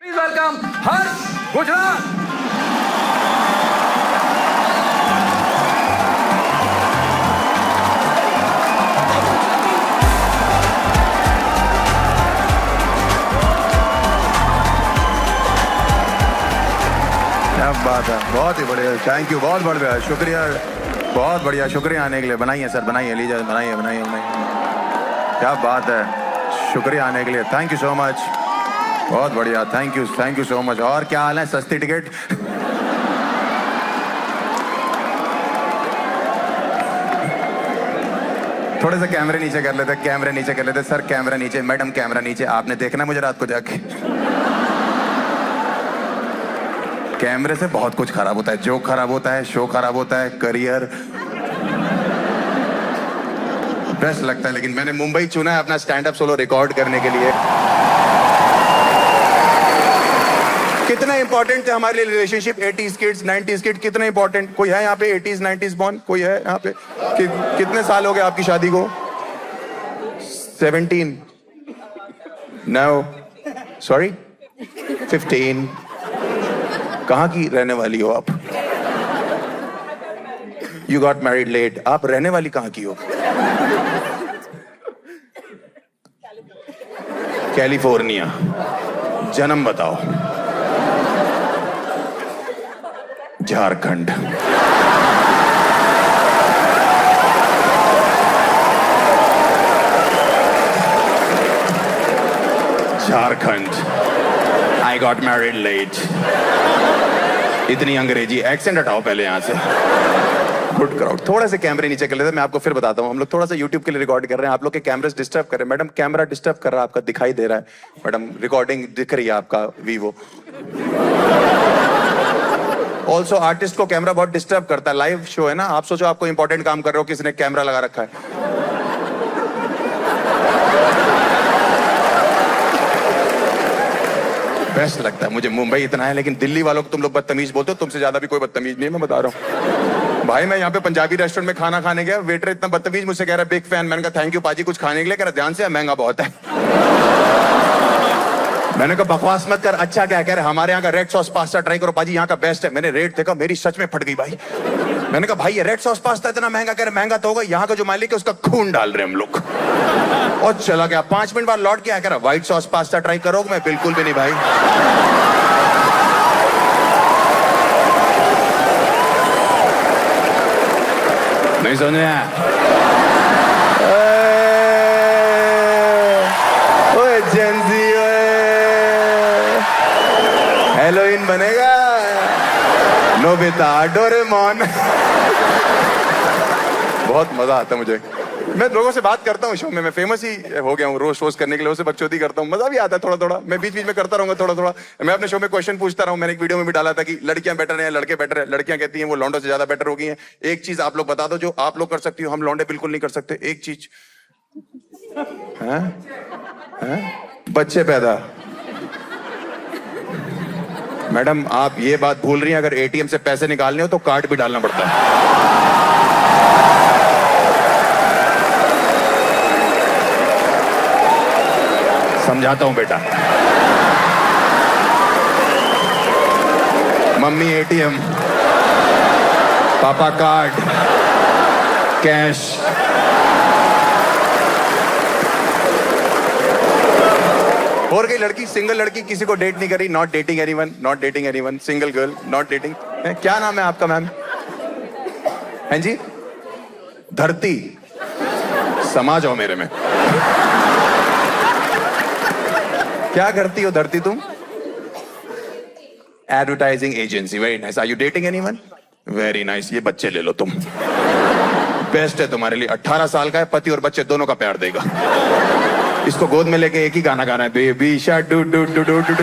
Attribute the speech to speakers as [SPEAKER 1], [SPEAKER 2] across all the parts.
[SPEAKER 1] Welcome हर्ष गुजरात।
[SPEAKER 2] क्या बात है, बहुत ही बढ़िया, थैंक यू, बहुत बढ़िया, शुक्रिया, बहुत बढ़िया, शुक्रिया आने के लिए। बनाइए सर, बनाइए, लीजिए, बनाइए बनाइए बनाइए। क्या बात है, शुक्रिया आने के लिए, थैंक यू सो मच, बहुत बढ़िया, थैंक यू सो मच। और क्या हाल है, सस्ती टिकट? थोड़े से कैमरे नीचे कर लेते, कैमरे नीचे कर लेते सर, कैमरा नीचे, मैडम कैमरा नीचे। आपने देखना मुझे रात को जाके। कैमरे से बहुत कुछ खराब होता है, जोक खराब होता है, शो खराब होता है, करियर बेस्ट लगता है। लेकिन मैंने मुंबई चुना है अपना स्टैंड अप सोलो रिकॉर्ड करने के लिए। कितना इंपॉर्टेंट थे हमारे लिए relationship, 80s kids 90s kid, कितना इंपॉर्टेंट। कोई है यहाँ पे 80s 90s बॉर्न? कोई है यहाँ पे? कितने साल हो गए आपकी शादी को? 17? No, sorry, 15। कहाँ की रहने वाली हो आप? You got married late. आप रहने वाली कहाँ की हो? कैलिफोर्निया। जन्म बताओ? Jharkhand. Jharkhand. I got married late. इतनी अंग्रेजी एक्सेंट हटाओ पहले यहां से। Good crowd. थोड़ा से कैमरे नीचे कर लेते हैं, मैं आपको फिर बताता हूँ। हम लोग थोड़ा सा यूट्यूब के लिए रिकॉर्ड कर रहे हैं, आप लोग के कैमरे डिस्टर्ब कर रहे हैं। मैडम कैमरा डिस्टर्ब कर रहा है आपका, दिखाई दे रहा है मैडम, रिकॉर्डिंग दिख रही है आपका वीवो। ऑल्सो आर्टिस्ट को कैमरा बहुत डिस्टर्ब करता है, लाइव शो है ना। आप सोचो आपको इंपॉर्टेंट काम कर रहे हो, किसने कैमरा लगा रखा है। बेस्ट लगता है मुझे मुंबई इतना है, लेकिन दिल्ली वालों को तुम लोग बदतमीज बोलते हो, तुमसे ज्यादा भी कोई बदतमीज नहीं है, मैं बता रहा हूँ। भाई मैं यहाँ पे पंजाबी रेस्टोरेंट में खाना खाने गया, वेटर इतना बदतमीज मुझसे कह रहा है बिग फैन। मैंने कहा थैंक यू पाजी कुछ खाने के लिए। कह रहा ध्यान से, महंगा बहुत है। मैंने कहा बकवास मत कर, अच्छा क्या कह रहे हमारे यहाँ का रेड सॉस पास्ता ट्राई करो पाजी, यहाँ का बेस्ट है। मैंने रेट देखा, मेरी सच में फट गई भाई। मैंने कहा भाई ये रेड सॉस पास्ता इतना महंगा? कह रहे महंगा तो होगा, यहाँ का जो मालिक है उसका खून डाल रहे हम लोग। और चला गया। 5 मिनट बाद लौट के आया, कह रहा व्हाइट सॉस पास्ता ट्राई करोगे? मैं बिल्कुल भी नहीं भाई। नहीं समझ में आया? ओए जेंजी, हेलोइन बनेगा नोबिता, डोरेमोन। बहुत मजा आता है मुझे। मैं लोगों से बात करता हूँ शो में, मैं फेमस ही हो गया हूँ रोज रोज करने के लिए। उससे बकचोदी करता हूँ, मजा भी आता है थोड़ा थोड़ा। मैं बीच बीच में करता रहूंगा थोड़ा थोड़ा। मैं अपने शो में क्वेश्चन पूछता रहूँ। मैंने एक वीडियो में भी डाला था कि लड़कियां बेटर है, लड़के बेटर है। लड़कियां कहती हैं वो लौंडों से ज्यादा बेटर हो गई हैं। एक चीज आप लोग बता दो जो आप लोग कर सकती हो, हम लौंडे बिल्कुल नहीं कर सकते। एक चीज, बच्चे पैदा। मैडम आप ये बात भूल रही हैं, अगर एटीएम से पैसे निकालने हो तो कार्ड भी डालना पड़ता है। समझाता हूं बेटा। मम्मी एटीएम, पापा कार्ड, कैश। और कोई लड़की, सिंगल लड़की किसी को डेट नहीं करी, not dating anyone, not dating anyone, single girl, not dating. क्या नाम है आपका मैम? हैं जी? धरती। समा जाओ मेरे में। क्या करती हो धरती तुम? Advertising agency. Very nice. Are you dating anyone? Very nice. ये बच्चे ले लो तुम, बेस्ट है तुम्हारे लिए। 18 साल का है, पति और बच्चे दोनों का प्यार देगा। इसको गोद में लेके एक ही गाना गाना है, baby shark do do do do do.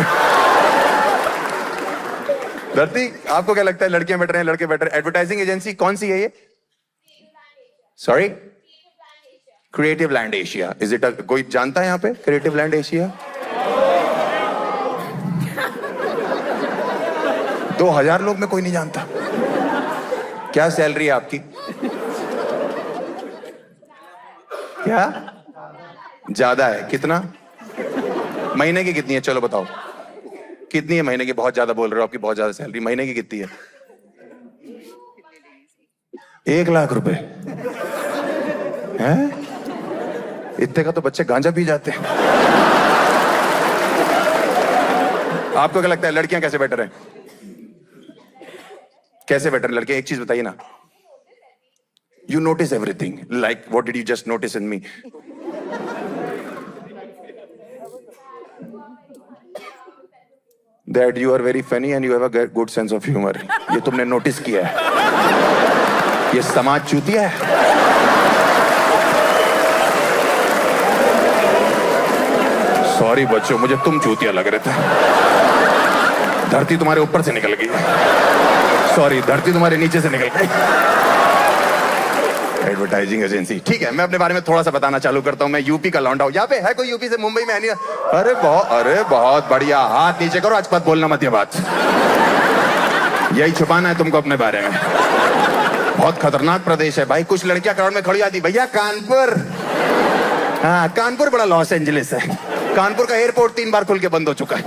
[SPEAKER 2] धरती आपको क्या लगता है, लड़कियां बेटर हैं लड़के बेटर? एडवर्टाइजिंग एजेंसी कौन सी है ये? Sorry, creative land Asia. Is it? कोई जानता है यहाँ पे क्रिएटिव लैंड एशिया? 2000 लोग में कोई नहीं जानता। क्या सैलरी है आपकी? क्या ज्यादा है? कितना? महीने की कितनी है? चलो बताओ कितनी है महीने की? बहुत ज्यादा बोल रहे हो, आपकी बहुत ज्यादा सैलरी। महीने की कितनी है? 1 लाख रुपए हैं? इतने का तो बच्चे गांजा पी जाते हैं। आपको क्या लगता है लड़कियां कैसे बेटर है? कैसे बेटर लड़के? एक चीज बताइए ना। You notice everything, like what did you just notice in me? That you are very funny and you have a good sense of humour. ये तुमने नोटिस किया है। ये समाज चूतिया है। सॉरी बच्चों, मुझे तुम चूतिया लग रहे थे। धरती तुम्हारे ऊपर से निकल गई। सॉरी, धरती तुम्हारे नीचे से निकल गई। Advertising agency. ठीक है, मैं अपने बारे में थोड़ा सा बताना चालू करता हूं। मैं यूपी का लौंडा हूं। यहाँ पे है कोई यूपी से? मुंबई में है नहीं? अरे बहुत बढ़िया। हाथ नीचे करो, आज बात बोलना मत। ये बात यही छुपाना है तुमको अपने बारे में। बहुत खतरनाक प्रदेश है भाई। कुछ लड़कियां क्राउड में खड़ी आती, भैया कानपुर। हाँ, कानपुर बड़ा लॉस एंजलिस है। कानपुर का एयरपोर्ट 3 बार खुल के बंद हो चुका है।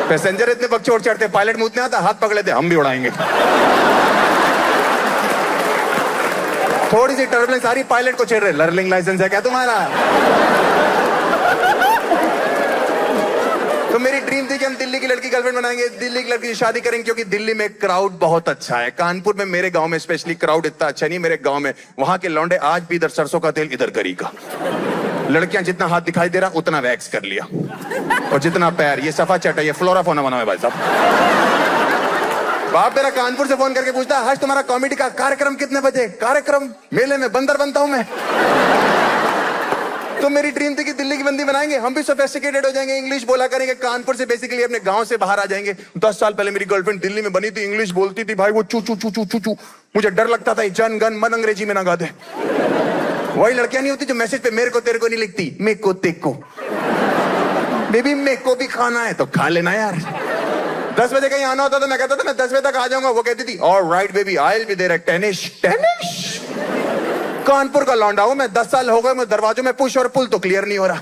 [SPEAKER 2] पैसेंजर इतने बकचोद चढ़ते, पायलट मुंह नहीं आता, हाथ पकड़े थे, हम भी उड़ाएंगे। थोड़ी सी टर्बुलेंस आ रही, पायलट को छेड़ रहे, लर्निंग लाइसेंस है क्या तुम्हारा? तो मेरी ड्रीम थी कि हम दिल्ली की लड़की गर्लफ्रेंड बनाएंगे, दिल्ली की लड़की से शादी करेंगे, क्योंकि दिल्ली में क्राउड बहुत अच्छा है। कानपुर में, मेरे गांव में स्पेशली, क्राउड इतना अच्छा नहीं। मेरे गांव में वहां के लौंडे आज भी इधर सरसों का तेल, इधर गरी का। लड़कियां जितना हाथ दिखाई दे रहा उतना वैक्स कर लिया, और जितना पैर, ये सफा चट है, ये फ्लोरा फोना बना है भाई साहब। बाप मेरा कानपुर से फोन करके पूछता, आज तुम्हारा कॉमेडी का कार्यक्रम कितने बजे? कार्यक्रम? मेले में बंदर बनता हूं मैं। तो मेरी ड्रीम थी कि दिल्ली की बंदी बनाएंगे, हम भी सोफिस्टिकेटेड हो जाएंगे, इंग्लिश बोला करेंगे। कानपुर से बेसिकली अपने गांव से बाहर आ जाएंगे। 10 साल पहले मेरी गर्लफ्रेंड दिल्ली में बनी थी, इंग्लिश बोलती थी भाई वो चू चू चू चू चू चू। मुझे डर लगता था जन गन मन अंग्रेजी में ना गा दे। वही लड़कियां नहीं होती जो मैसेज पे मेरे को तेरे को नहीं लिखती, मेरे को तेको। बेबी मेरे को भी खाना है तो खा लेना यार। 10 बजे कहीं आना होता तो मैं कहता था मैं 10 बजे तक आ जाऊंगा। वो कहती थी alright baby, I will be there at 10ish। Kanpur का लौंडा हूं मैं, 10 साल हो गए मैं दरवाजों में पुश और पुल तो क्लियर नहीं हो रहा।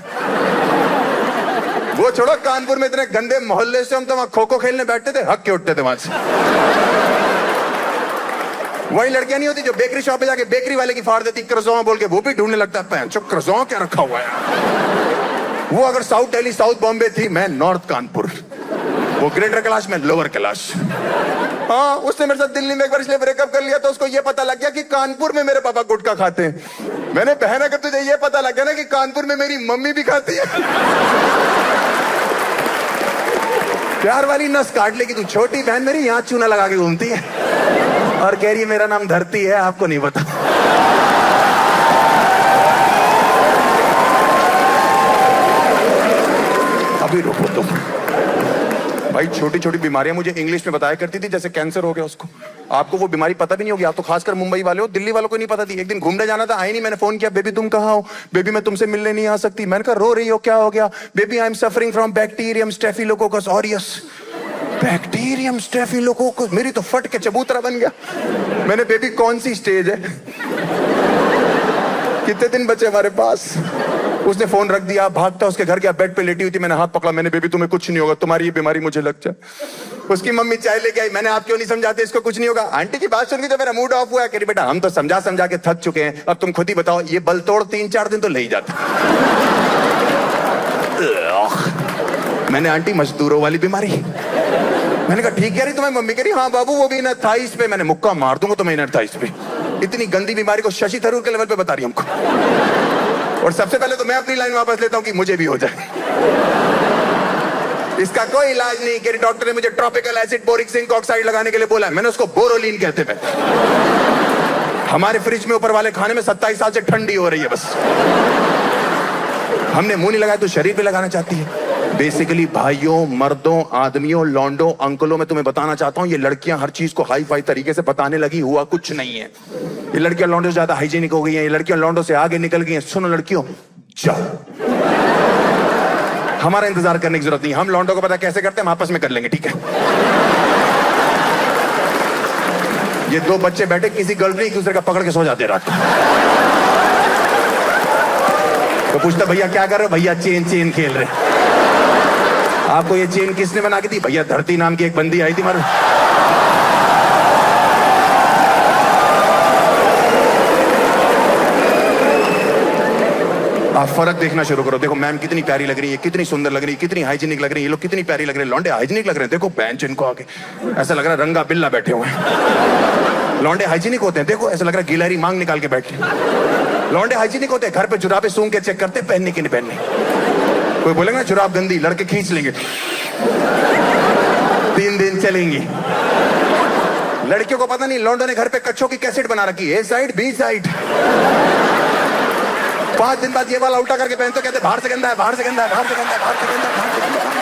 [SPEAKER 2] वो छोड़ो, कानपुर में इतने गंदे मोहल्ले से हम तो वहां खो खो खेलने बैठते थे, हक के उठते थे वहां से। वही लड़कियां नहीं होती जो बेकरी शॉप पे जाके बेकरी वाले की फाड़ देती क्रज़ों बोल के, वो भी ढूंढने लगता है चुप क्रज़ों क्या रखा हुआ है। वो अगर साउथ दिल्ली साउथ बॉम्बे थी, मैं नॉर्थ कानपुर। वो ग्रेटर कैलाश में लोअर कैलाश। हाँ, उसने मेरे साथ दिल्ली में एक बार इसलिए ब्रेकअप कर लिया तो उसको ये पता लग गया कि कानपुर में मेरे पापा गुटखा खाते हैं। मैंने, बहन अगर तुझे ये पता लग गया ना कि कानपुर में मेरी मम्मी भी खाती है, प्यार वाली नस काट लेगी तू। छोटी बहन मेरी यहाँ चूना लगा के घूमती है और कह रही है मेरा नाम धरती है, आपको नहीं पता। अभी रुको तुम भाई। छोटी छोटी बीमारियां मुझे इंग्लिश में बताया करती थी, जैसे कैंसर हो गया उसको। आपको वो बीमारी पता भी नहीं होगी, आप तो खासकर मुंबई वाले हो, दिल्ली वालों को नहीं पता थी। एक दिन घूमने जाना था, आई नहीं, मैंने फोन किया, बेबी तुम कहाँ हो? बेबी मैं तुमसे मिलने नहीं आ सकती। मैंने कहा रो रही हो, क्या हो गया? Baby I am suffering from bacterium staphylococcus aureus. Bacterium staphylococcus, मेरी तो फट के चबूतरा बन गया। मैंने, बेबी कौन सी स्टेज है? कितने दिन बचे हमारे पास? उसने फोन रख दिया, भागता उसके घर गया, बेड पे लेटी हुई थी। मैंने हाथ पकड़ा, मैंने, बेबी तुम्हें कुछ नहीं होगा, तुम्हारी ये बीमारी मुझे लग जाए। उसकी मम्मी चाय लेके आई, मैंने, आप क्यों नहीं समझाते इसको, कुछ नहीं होगा। आंटी की बात सुन के तो मेरा मूड ऑफ हुआ। कह रही बेटा हम तो समझा समझा के थक चुके हैं, अब तुम खुद ही बताओ, ये बल तोड़ 3-4 दिन तो ले ही जाता। मैंने, आंटी मजदूरों वाली बीमारी। मैंने कहा ठीक कह रही तुम्हें मम्मी? कह रही हाँ बाबू वो भी इनर थाइस पे। मैंने, मुक्का मार दूंगा तुम्हें इनर थाइस पे। इतनी गंदी बीमारी को शशि थरूर के लेवल पे बता रही हमको। और सबसे पहले तो मैं अपनी लाइन वापस लेता हूं कि मुझे भी हो जाए। इसका कोई इलाज नहीं। कह रही डॉक्टर ने मुझे tropical acid boric zinc oxide लगाने के लिए बोला है। मैंने उसको बोरोलीन कहते हैं। हमारे फ्रिज में ऊपर वाले खाने में 27 साल से ठंडी हो रही है बस। हमने मुंह नहीं लगाया तो शरीर पे लगाना चाहती है। बेसिकली भाइयों, मर्दों, आदमियों, लौंडों, अंकलों, मैं तुम्हें बताना चाहता हूं ये लड़कियां हर चीज को हाई फाई तरीके से बताने लगी, हुआ कुछ नहीं है। ये लड़कियां लौंडों से ज्यादा हाइजीनिक हो गई हैं। ये लड़कियां लौंडों से आगे निकल गई हैं। सुनो लड़कियों, जाओ, हमारा इंतजार करने की जरूरत नहीं। हम लौंडों को पता कैसे करते हैं, हम आपस में कर लेंगे, ठीक है? ये 2 बच्चे बैठे, किसी गर्लफ्रेंड एक दूसरे का पकड़ के सो जाते रात को। तो पूछता भैया क्या कर रहे हो? भैया चेन चेन खेल रहे। आपको ये चेन किसने बना के दी? भैया धरती नाम की एक बंदी आई थी मर। आप फर्क देखना शुरू करो। देखो मैम कितनी प्यारी लग रही है, कितनी सुंदर लग रही है, कितनी हाइजीनिक लग रही है, ये लोग कितनी प्यारी लग रहे हैं। लौंडे हाइजीनिक लग रहे हैं। देखो बेंच इनको आके ऐसा लग रहा है रंगा बिल्ला बैठे हुए हैं। लौंडे हाइजीनिक होते हैं। देखो ऐसा लग रहा है गिलहरी मांग निकाल के बैठे। लौंडे हाइजीनिक होते हैं। घर पे जुराबे सूंघ के चेक करते पहनने की नहीं पहनने। कोई बोलेगा जुराब गंदी, लड़के खींच लेंगे, 3 दिन चलेंगी। लड़कियों को पता नहीं लौंडों ने घर पे कच्छों की कैसेट बना रखी है, ए साइड बी साइड। 5 दिन बाद ये वाला उल्टा करके पहनते, कहते बाहर से गंदा है, बाहर से गंदा है, बाहर से गंदा है, बाहर से गंदा है, बाहर से गंदा है।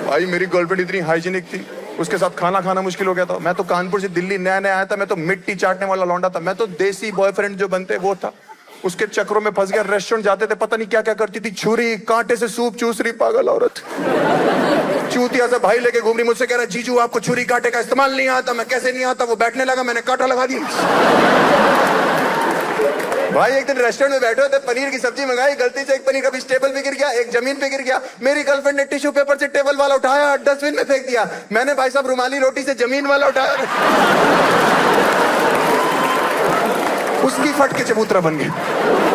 [SPEAKER 2] भाई मेरी गर्लफ्रेंड इतनी हाइजीनिक थी, उसके साथ खाना खाना मुश्किल हो गया था। मैं तो कानपुर से दिल्ली नया नया आया था, मैं तो मिट्टी चाटने वाला लौंडा था। मैं तो देसी बॉयफ्रेंड जो बनते वो था, उसके चक्रों में फंस गया। रेस्टोरेंट जाते थे, पता नहीं क्या क्या करती थी, छुरी कांटे से सूप चूस रही पागल औरत। चूतिया सा भाई लेके घूम रही, मुझसे कह रहा जीजू आपको छुरी कांटे का इस्तेमाल नहीं आता। मैं कैसे नहीं आता? वो बैठने लगा, मैंने कांटा लगा दिया। भाई एक दिन रेस्टोरेंट में बैठे थे, पनीर की सब्जी मंगाई, गलती से एक पनीर का पीस टेबल पे गिर गया, एक जमीन पे गिर गया। मेरी गर्लफ्रेंड ने टिश्यू पेपर से टेबल वाला उठाया, डस्टबिन में फेंक दिया। मैंने भाई साहब रुमाली रोटी से जमीन वाला उठाया, उसकी फट के चबूतरा बन गया।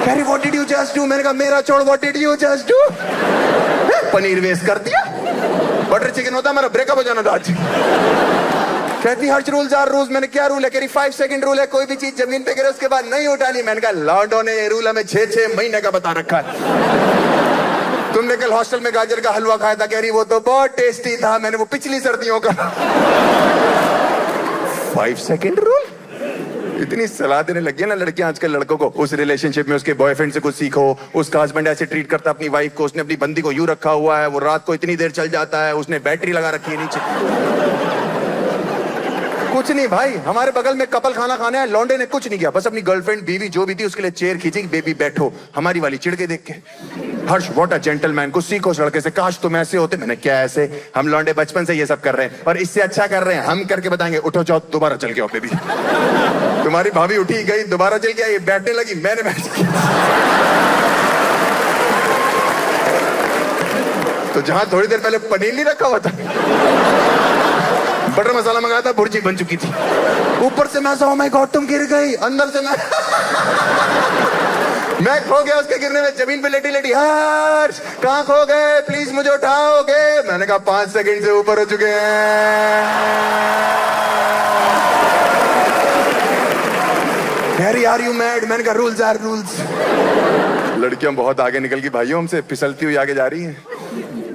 [SPEAKER 2] कह रही what did you just do? मैंने कहा मेरा छोड़, what did you just do? Paneer waste कर दिया। बटर चिकन होता मेरा ब्रेकअप हो जाना था आज। कहती हर्ष रूल्स आर रूल्स। मैंने क्या रूल है? कह रही 5 सेकंड रूल है, कोई भी चीज जमीन पे गिरे उसके बाद नहीं उठानी। मैंने कहा लॉर्डो ने ये रूल हमें 6-6 महीने का बता रखा है। तुमने कल हॉस्टल में गाजर का हलवा खाया था। कह रही वो तो बहुत टेस्टी था, मैंने वो पिछली सर्दियों का। 5 सेकंड रूल। इतनी सलाह देने लगी है ना लड़कियां आजकल लड़कों को। उस रिलेशनशिप में उसके बॉयफ्रेंड से कुछ सीखो। उसका हस्बैंड ऐसे ट्रीट करता है अपनी वाइफ को, उसने अपनी बंदी को यूं रखा हुआ है, वो रात को इतनी देर चल जाता है, उसने बैटरी लगा रखी है नीचे। कुछ नहीं भाई, हमारे बगल में कपल खाना खाने आए, लौंडे ने कुछ नहीं किया, बस अपनी गर्लफ्रेंड बीवी जो भी थी उसके लिए चेयर खींची, बेबी बैठो। हमारी वाली चिढ़ के देख के, हर्ष व्हाट अ जेंटलमैन, कुछ सीखो उस लड़के से, काश तुम ऐसे होते। मैंने क्या ऐसे? हम लौंडे बचपन से ये सब कर रहे हैं और इससे अच्छा कर रहे हैं। हम करके बताएंगे, उठो जाओ दोबारा चल के आओ बेबी। तुम्हारी भाभी उठी गई, दोबारा चल के आई, बैठने लगी, मैंने बैठ तो जहां थोड़ी देर पहले पनीर नहीं रखा हुआ था, बटर मसाला मंगाया था, भुर्जी बन चुकी थी। ऊपर से मैं ओह माय गॉड तुम गिर गई, अंदर से मैं खो गया उसके गिरने में, जमीन पे लेटी लेटी, हर्ष कहां खो गए, प्लीज मुझे उठाओगे? मैंने कहा 5 सेकंड से ऊपर हो चुके हैं। Are you mad? मैंने कहा रूल्स आर रूल्स। लड़कियां बहुत आगे निकल गई भाइयों हमसे, फिसलती हुई आगे जा रही हैं।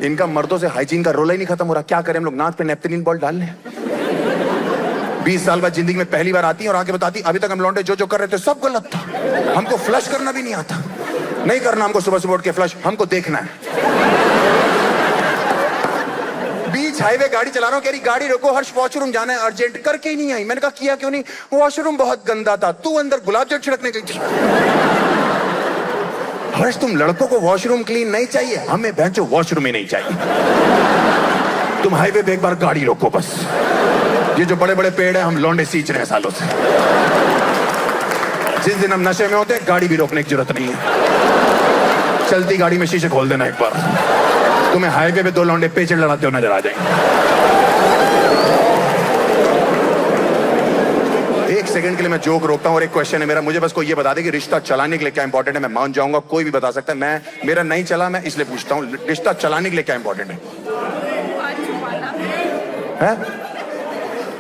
[SPEAKER 2] इनका मर्दों से हाइजीन का रोल ही नहीं खत्म हो रहा। क्या करें हम लोग? नाक पे नेपथलीन बॉल डाल लें। 20 साल बाद जिंदगी में पहली बार आती है और आके बताती अभी तक हम लौंडे जो जो कर रहे थे सब गलत था, हमको फ्लश करना भी नहीं आता। नहीं करना हमको सुबह सुबह उठ के फ्लश, हमको देखना है। बीच हाईवे गाड़ी चला रहा हूँ, कह रही गाड़ी रोको हर्ष वॉशरूम जाना है अर्जेंट, करके ही नहीं आई। मैंने कहा किया क्यों नहीं? वॉशरूम बहुत गंदा था, तू अंदर गुलाब जल छिड़कने गई थी। हर्ष तुम लड़कों को वॉशरूम क्लीन नहीं चाहिए, हमें भैंचो वॉशरूम ही नहीं चाहिए। तुम हाईवे पे एक बार गाड़ी रोको बस। ये जो बड़े बड़े पेड़ है हम लौंडे सींच रहे हैं सालों से। जिस दिन हम नशे में होते हैं गाड़ी भी रोकने की जरूरत नहीं है, चलती गाड़ी में शीशे खोल देना एक बार, तुम्हें हाईवे पे 2 लौंडे पेचड़ लड़ाते हो नजर आ जाएंगे। 1 सेकंड के लिए मैं जोक रोकता हूं और एक क्वेश्चन है मेरा, मुझे बस कोई ये बता दे कि रिश्ता चलाने के लिए क्या इंपॉर्टेंट है। मैं मान जाऊंगा, कोई भी बता सकता है। मेरा नहीं चला, मैं इसलिए पूछता हूं, रिश्ता चलाने के लिए क्या इंपॉर्टेंट है?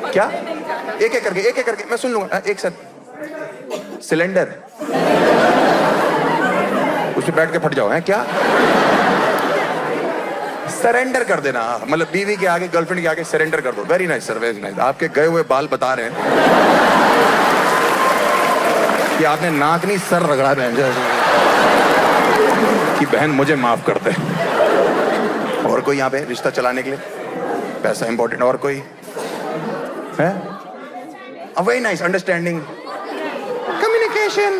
[SPEAKER 2] क्या? एक एक करके मैं सुन लूंगा। एक सर सिलेंडर उस पे बैठ के फट जाओ है क्या? सरेंडर कर देना, मतलब बीवी के आगे, गर्लफ्रेंड के आगे सरेंडर कर दो। Very nice sir, very nice. आपके गए हुए बाल बता रहे हैं कि आपने नाक नहीं सर रगड़ा बहन कि बहन मुझे माफ कर दे। और कोई यहाँ पे रिश्ता चलाने के लिए पैसा इंपॉर्टेंट? और कोई है? Very nice, understanding, communication.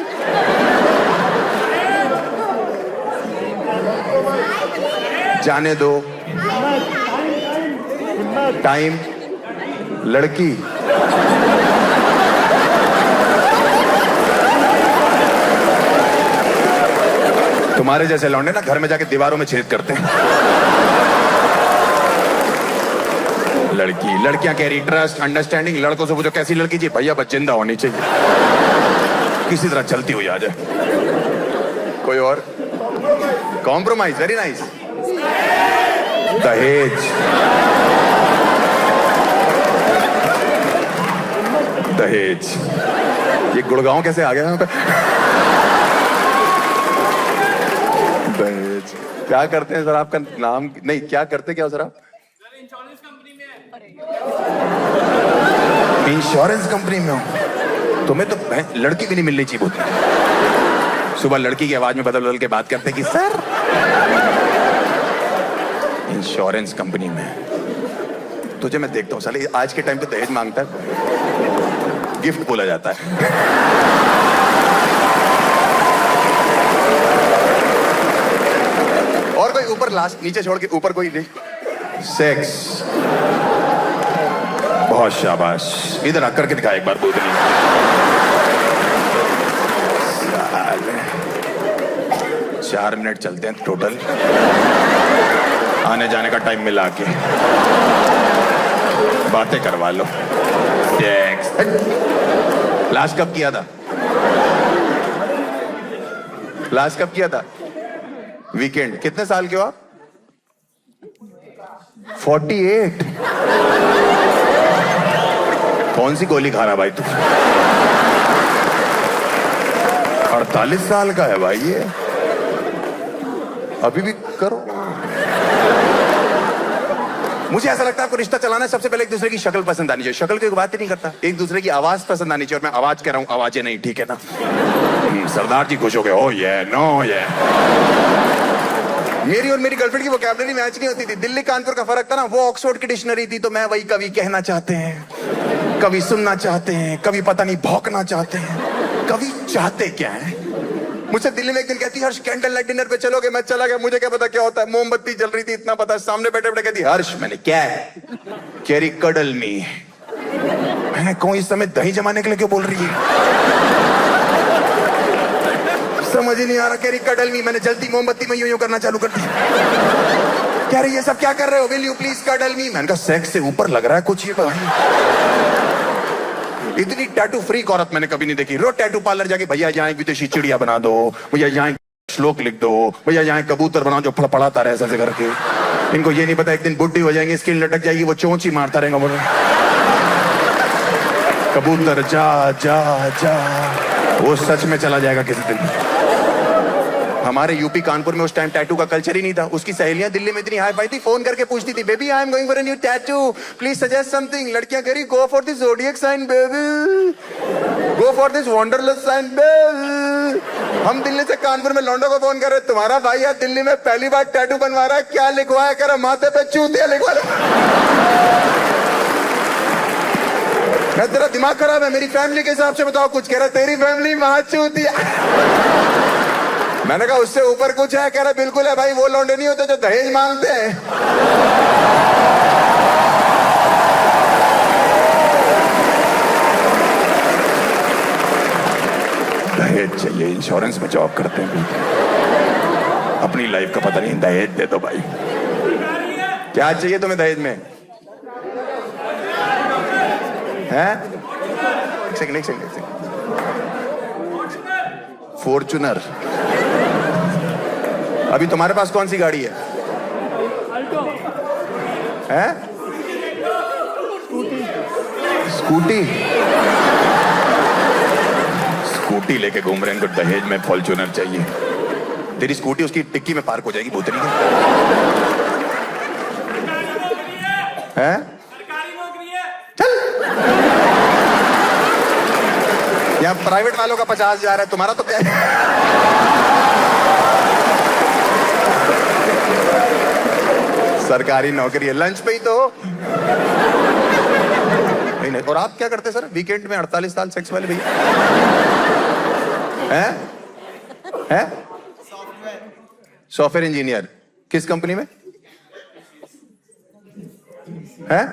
[SPEAKER 2] जाने दो, टाइम, लड़की, तुम्हारे जैसे लौंडे ना घर में जाके दीवारों में छेद करते हैं। लड़कियां कह रही ट्रस्ट अंडरस्टैंडिंग, लड़कों से पूछो कैसी लड़की चाहिए, भैया बस जिंदा होनी चाहिए, किसी तरह चलती हुई आ जाए। कोई और कॉम्प्रोमाइज, वेरी नाइस। दहेज, दहेज, ये गुड़गांव कैसे आ गया यहाँ पे? दहेज क्या करते हैं सर? आपका नाम नहीं, क्या करते क्या हो सर आप?
[SPEAKER 3] इंश्योरेंस कंपनी में है।
[SPEAKER 2] इंश्योरेंस कंपनी में हो? तुम्हें तो लड़की भी नहीं मिलनी चाहिए बहुत। सुबह लड़की की आवाज में बदल बदल के बात करते कि सर इंश्योरेंस कंपनी में। तुझे मैं देखता हूँ साले, आज के टाइम पे दहेज मांगता है, गिफ्ट बोला जाता है। और कोई ऊपर, लास्ट नीचे छोड़ के ऊपर कोई नहीं। सेक्स, बहुत शाबाश, इधर आकर के दिखा एक बार बोतनी। 4 मिनट चलते हैं टोटल, आने जाने का टाइम मिला के बातें करवा लो। सेक्स लास्ट कब किया था? लास्ट कब किया था? वीकेंड। कितने साल के हो आप? 48। कौन सी गोली खा रहा भाई तू? 48 साल का है भाई ये, अभी भी करो। मुझे ऐसा लगता है आपको रिश्ता चलाना है, सबसे पहले एक दूसरे की शक्ल पसंद आनी चाहिए। शक्ल की बात ही नहीं करता, एक दूसरे की आवाज पसंद आनी चाहिए। और मैं आवाज कह रहा हूं, आवाजें नहीं, ठीक है ना? सरदार जी खुश हो गए। ओ ये नो ये। मेरी और मेरी गर्लफ्रेंड की वोकैबुलरी मैच नहीं होती थी। दिल्ली कानपुर का फर्क था ना, वो ऑक्सफोर्ड की डिक्शनरी थी, तो मैं वही कभी कहना चाहते हैं, कभी सुनना चाहते हैं, कभी पता नहीं भौंकना चाहते हैं, कभी चाहते क्या है। मुझसे दिल्ली में एक दिन कहती हर्ष कैंडल लाइट डिनर पे चलोगे? मैं चला गया, मुझे क्या पता क्या होता है। मोमबत्ती जल रही थी, इतना पता। सामने बैठे बैठे कहती हर्ष, मैंने क्या है? कह रही कडल मी। मैंने कौन इस समय दही जमाने के लिए क्यों बोल रही है? समझ ही नहीं आ रहा। कह रही कडल मी। मैंने जलती मोमबत्ती में यूं यूं करना चालू कर दी। कह रही ये सब क्या कर रहे हो? विल यू प्लीज कडल मी। मैंने कहा सेक्स से ऊपर लग रहा है कुछ ये भाई। इतनी टैटू फ्रीक औरत मैंने कभी नहीं देखी। रोज टैटू पार्लर जाके भैया यहाँ एक विदेशी चिड़िया बना दो, भैया यहाँ श्लोक लिख दो, भैया यहाँ कबूतर बनाओ जो फड़फड़ाता रहे ऐसे करके। इनको ये नहीं पता एक दिन बुढ़ी हो जाएंगी, स्किन लटक जाएगी, वो चोंच ही मारता रहेगा बोले कबूतर जा जा जा, वो सच में चला जाएगा किसी दिन। हमारे यूपी कानपुर में उस टाइम टैटू का कल्चर ही नहीं था। उसकी सहेलियां दिल्ली में इतनी हाई फाई थी, फोन करके पूछती थी baby I am going for a new tattoo, please suggest something. लड़कियां कह रही go for this zodiac sign baby, go for this wanderlust sign baby. हम दिल्ली से कानपुर में लौंडों को फोन कर रहे, तुम्हारा भाई यार दिल्ली में पहली बार टैटू बनवा रहा है, क्या लिखवाया? कह रहा माथे पे चूतिया लिखवा लो। मैं तेरा दिमाग खराब है, मेरी फैमिली के हिसाब से बताओ कुछ। कह रहा तेरी फैमिली मां चूतिया। मैंने कहा उससे ऊपर कुछ है? कह रहा बिल्कुल है भाई, वो लौंडे नहीं होते जो दहेज मांगते हैं। दहेज चाहिए, इंश्योरेंस में जॉब करते हैं, अपनी लाइफ का पता नहीं, दहेज दे दो भाई। क्या चाहिए तुम्हें दहेज में? हैं? एक सेकंड। फॉर्च्यूनर। अभी तुम्हारे पास कौन सी गाड़ी है? हैं? स्कूटी। स्कूटी लेके घूम रहे हैं, इनको दहेज में फॉर्च्यूनर चाहिए। तेरी स्कूटी उसकी टिक्की में पार्क हो जाएगी भूतनी के। हैं?
[SPEAKER 3] सरकारी नौकरी है।
[SPEAKER 2] चल। यहाँ प्राइवेट वालों का 50,000 है, तुम्हारा तो क्या है? सरकारी नौकरी है, लंच पे ही तो। नहीं। और आप क्या करते सर वीकेंड में? 48 साल सेक्स वाले भैया हैं? Software engineer. किस कंपनी में? हैं?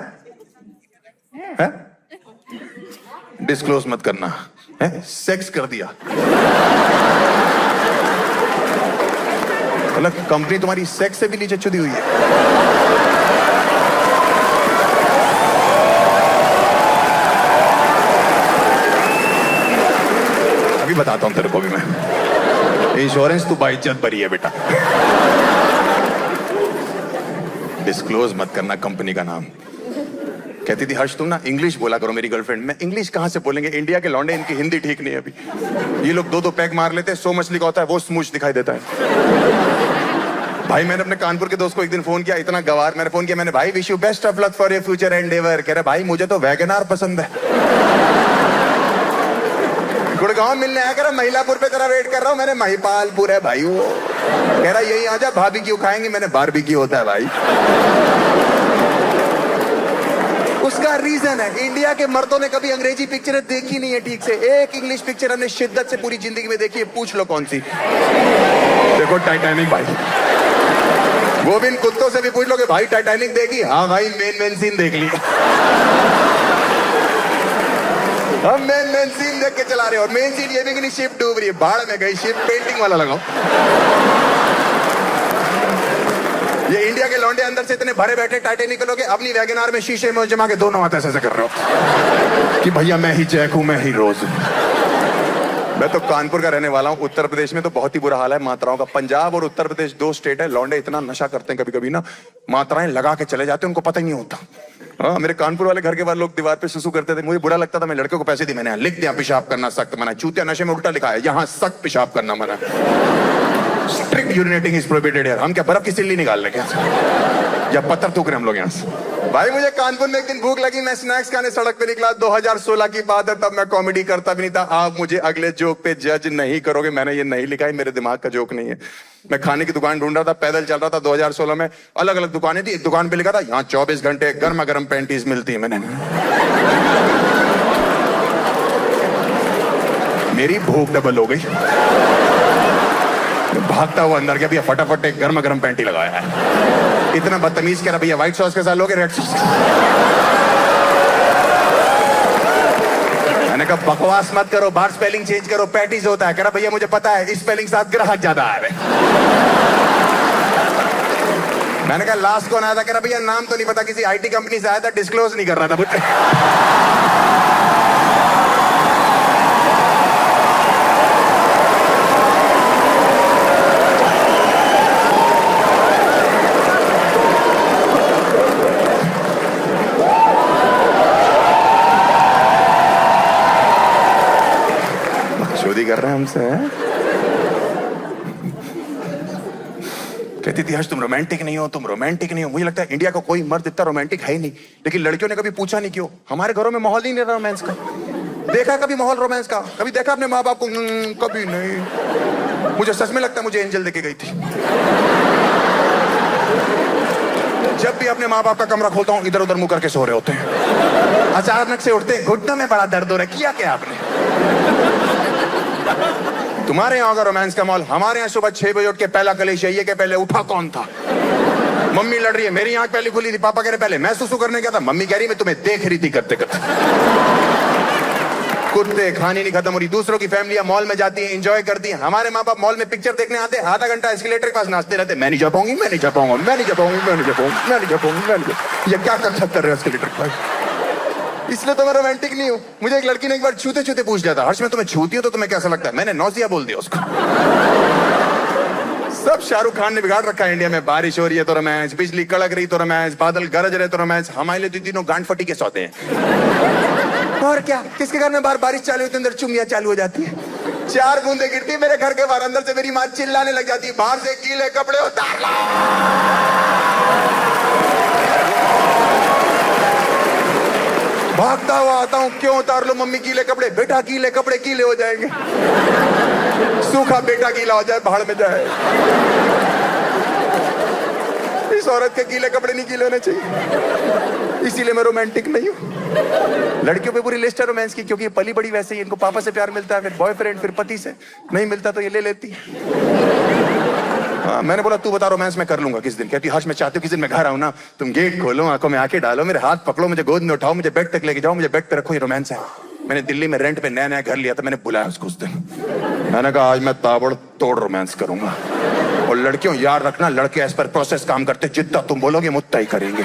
[SPEAKER 2] डिस्क्लोज मत करना। है? सेक्स कर दिया। मतलब कंपनी तुम्हारी सेक्स से भी नीचे चुदी हुई है। अभी बताता हूं तेरे को भी मैं। इंश्योरेंस तू बाइज्जत भरी है बेटा। डिस्क्लोज मत करना कंपनी का नाम। कहती थी हर्ष तुम ना इंग्लिश बोला करो मेरी गर्लफ्रेंड। मैं इंग्लिश कहां से बोलेंगे, इंडिया के लौंडे, इनकी हिंदी ठीक नहीं है अभी। ये लोग 2-2 पैक मार लेते हैं, 100 मछली का होता है वो स्मूच दिखाई देता है। भाई मैंने अपने कानपुर के दोस्त को एक दिन फोन किया, इतना गवार, मैंने फोन किया, मैंने भाई wish you best of luck for your future Endeavour. कह रहा भाई मुझे तो वैगनार पसंद है। गुड़गांव मिलने आया, कह रहा महिलापुर पे तेरा वेट कर रहा हूं। मैंने महिपालपुर है भाई वो। कह रहा यही आजा भाभी क्यों खाएंगे। मैंने बारबेक्यू होता है भाई। उसका रीजन है इंडिया के मर्दों ने कभी अंग्रेजी पिक्चरें देखी नहीं है ठीक से। एक इंग्लिश पिक्चर हमने शिद्दत से पूरी जिंदगी में देखी है, पूछ लो कौन सी। देखो टाइटैनिक भाई। वो भी इन कुत्तों से भी पूछ लो कि भाई टाइटैनिक देखी? हाँ भाई मेन सीन देख लिया। हम मेन सीन देख के चला रहे हैं। और मेन सीन ये भी कि नहीं शिप डूब रही है, बाढ़ में गई शिप, पेंटिंग वाला लगाओ। ये इंडिया के लौंडे अंदर से इतने भरे बैठे टाइटैनिक लोग अपनी वैगनार में शीशे में जमा के दोनों हाथ ऐसे कर रहे हो कि भैया मैं ही जैक हूं, मैं ही रोज। मैं तो कानपुर का रहने वाला हूं। उत्तर प्रदेश में तो बहुत ही बुरा हाल है मात्राओं का। पंजाब और उत्तर प्रदेश 2 स्टेट है, लौंडे इतना नशा करते हैं कभी कभी ना, मात्राएं लगा के चले जाते हैं, उनको पता ही नहीं होता। हाँ मेरे कानपुर वाले घर के बाहर लोग दीवार पे सुसु करते थे, मुझे बुरा लगता था। मैं लड़के को पैसे दिए, मैंने लिख दिया पेशाब करना सख्त मना। चूतिया नशे में उल्टा लिखा है यहाँ सख्त पेशाब करना मना। स्ट्रिक्ट यूरिनेटिंग इज प्रोहिबिटेड यार। हम क्या बर्फ की सिल्ली निकाल रहे क्या या पत्थर थूक रहे हम लोग यहाँ से? भाई मुझे कानपुर में एक दिन भूख लगी, मैं स्नैक्स खाने सड़क पे निकला। 2016 की बात है, तब मैं कॉमेडी करता भी नहीं था। आप मुझे अगले जोक पे जज नहीं करोगे, मैंने ये नहीं लिखा है, मेरे दिमाग का जोक नहीं है। मैं खाने की दुकान ढूंढ रहा था, पैदल चल रहा था। 2016 में अलग अलग दुकानें थी, एक दुकान पे लिखा था यहाँ 24 घंटे गर्मा गर्म पैंटीज मिलती है। मैंने मेरी भूख डबल हो गई, भागता हुआ अंदर गया, भैया फटाफट एक गर्मा गर्म पैंटी लगाया है। इतना बदतमीज कह रहा भैया व्हाइट सॉस के साथ लोगे रेड सॉस? मैंने कहा बकवास मत करो, बाहर स्पेलिंग चेंज करो, पैटीज होता है। कह रहा भैया मुझे पता है, इस स्पेलिंग साथ ग्राहक ज्यादा आ रहे। मैंने कहा लास्ट कौन आया था? कह रहा भैया नाम तो नहीं पता, किसी आईटी कंपनी से आया था, डिस्क्लोज नहीं कर रहा था। चोरी कर रहे हैं हमसे। कहती थी हर्ष तुम रोमांटिक नहीं हो, तुम रोमांटिक नहीं हो। मुझे लगता है इंडिया का कोई मर्द इतना रोमांटिक है ही नहीं, लेकिन लड़कियों ने कभी पूछा नहीं क्यों। हमारे घरों में माहौल ही नहीं रहा रोमांस का। देखा कभी माहौल रोमांस का? कभी देखा अपने माँ बाप को? कभी नहीं। मुझे सच में लगता है मुझे एंजल देके गई थी। जब भी अपने माँ बाप का कमरा खोलता हूँ, इधर उधर मुंह करके सो रहे होते हैं। अचानक से उठते, घुटनों में बड़ा दर्द हो रहा है, किया क्या आपने? तुम्हारे यहाँ का रोमांस का माहौल, हमारे यहाँ सुबह 6 बजे उठ के पहला कलेश ये के पहले उठा कौन था? मम्मी लड़ रही है, मेरी आंख पहले खुली थी, पापा कह रहे पहले मैं सुसु करने गया था, मम्मी कह रही मैं तुम्हें देख रही थी करते करते। कुत्ते खानी नहीं खत्म हो रही। दूसरों की फैमिलियां मॉल में जाती हैं, एंजॉय करती हैं। हमारे माँ बाप मॉल में पिक्चर देखने आते, आधा घंटा एस्केलेटर के पास नाचते रहते, मैं नहीं जा पाऊंगी, मैं नहीं जा पाऊंगा, मैं नहीं जा पाऊंगी, मैं नहीं जा पाऊंगी, मैं नहीं जा पाऊंगी, मैं नहीं जा। ये क्या कर रहे हो एस्केलेटर के पास? इसलिए तो मैं रोमांटिक नहीं हूं। मुझे एक लड़की ने एक बार छूते छूते पूछ लिया था, हर्ष मैं तुम्हें छूती हूं तो तुम्हें कैसा लगता है? मैंने नौसिया बोल दिया उसको। सब शाहरुख खान ने बिगाड़ रखा है इंडिया में। बारिश हो रही है तो रोमांस, बिजली कड़क रही तो रोमांस, बादल गरज रहे तो रोमांस। हमारे लिए तीनों गांड फटी के सौते हैं। और क्या, किसके घर में बाहर बारिश चालू होती है, अंदर चुमिया चालू हो जाती है। 4 बूंदे गिरती है मेरे घर के बाहर, अंदर से मेरी माँ चिल्लाने लग जाती है, बाहर से गीले कपड़े उतार लो। भागता हुआ आता हूं, क्यों उतार लो मम्मी गीले कपड़े? बेटा गीले कपड़े गीले हो जाएंगे, सूखा बेटा गीला हो जाए, भाड़ में जाए। इस औरत के गीले कपड़े नहीं गीले होने चाहिए, इसीलिए मैं रोमांटिक नहीं हूं। लड़कियों पे पूरी लिस्ट है रोमांस की, क्योंकि ये पली बड़ी वैसे ही, इनको पापा से प्यार मिलता है, फिर बॉयफ्रेंड, फिर पति से नहीं मिलता तो ये ले लेती है। हाँ, मैंने बोला तू बता रोमांस मैं कर लूंगा किस दिन। कहती हर्ष मैं चाहती हूँ किस दिन मैं घर आऊँ ना, तुम गेट खोलो, आंखों में आंखें डालो, मेरे हाथ पकड़ो, मुझे गोद में उठाओ, मुझे बेड तक लेके जाओ, मुझे बेड पे रखो, ये रोमांस है। मैंने दिल्ली में रेंट पे नया नया घर लिया था, मैंने बुलाया उसको उस दिन। मैंने कहा आज मैं ताबड़ तोड़ रोमांस करूंगा, और लड़कियों याद रखना, लड़के एज पर प्रोसेस काम करते, जितना तुम बोलोगे मुत्ता ही करेंगे।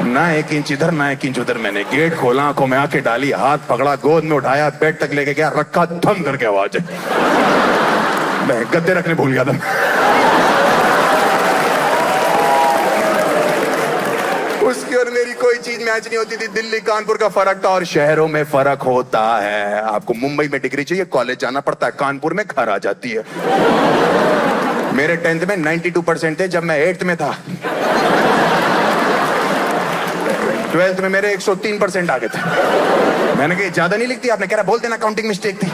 [SPEAKER 2] ना 1 इंच इधर ना 1 इंच उधर। मैंने गेट खोला, आंखों में आके डाली, हाथ पकड़ा, गोद में उठाया, बेड तक लेके गया, रखा, थम करके आवाज है। मैं गद्दे रखने भूल गया था। उसकी और मेरी कोई चीज मैच नहीं होती थी। दिल्ली कानपुर का फर्क था, और शहरों में फर्क होता है। आपको मुंबई में डिग्री चाहिए, कॉलेज जाना पड़ता है, कानपुर में घर आ जाती है। मेरे 10th में 92% थे जब मैं 8th में था। 12th में मेरे 103% आ गए थे। मैंने कहा ज्यादा नहीं लिखती आपने? कह रहा बोल देना काउंटिंग मिस्टेक थी।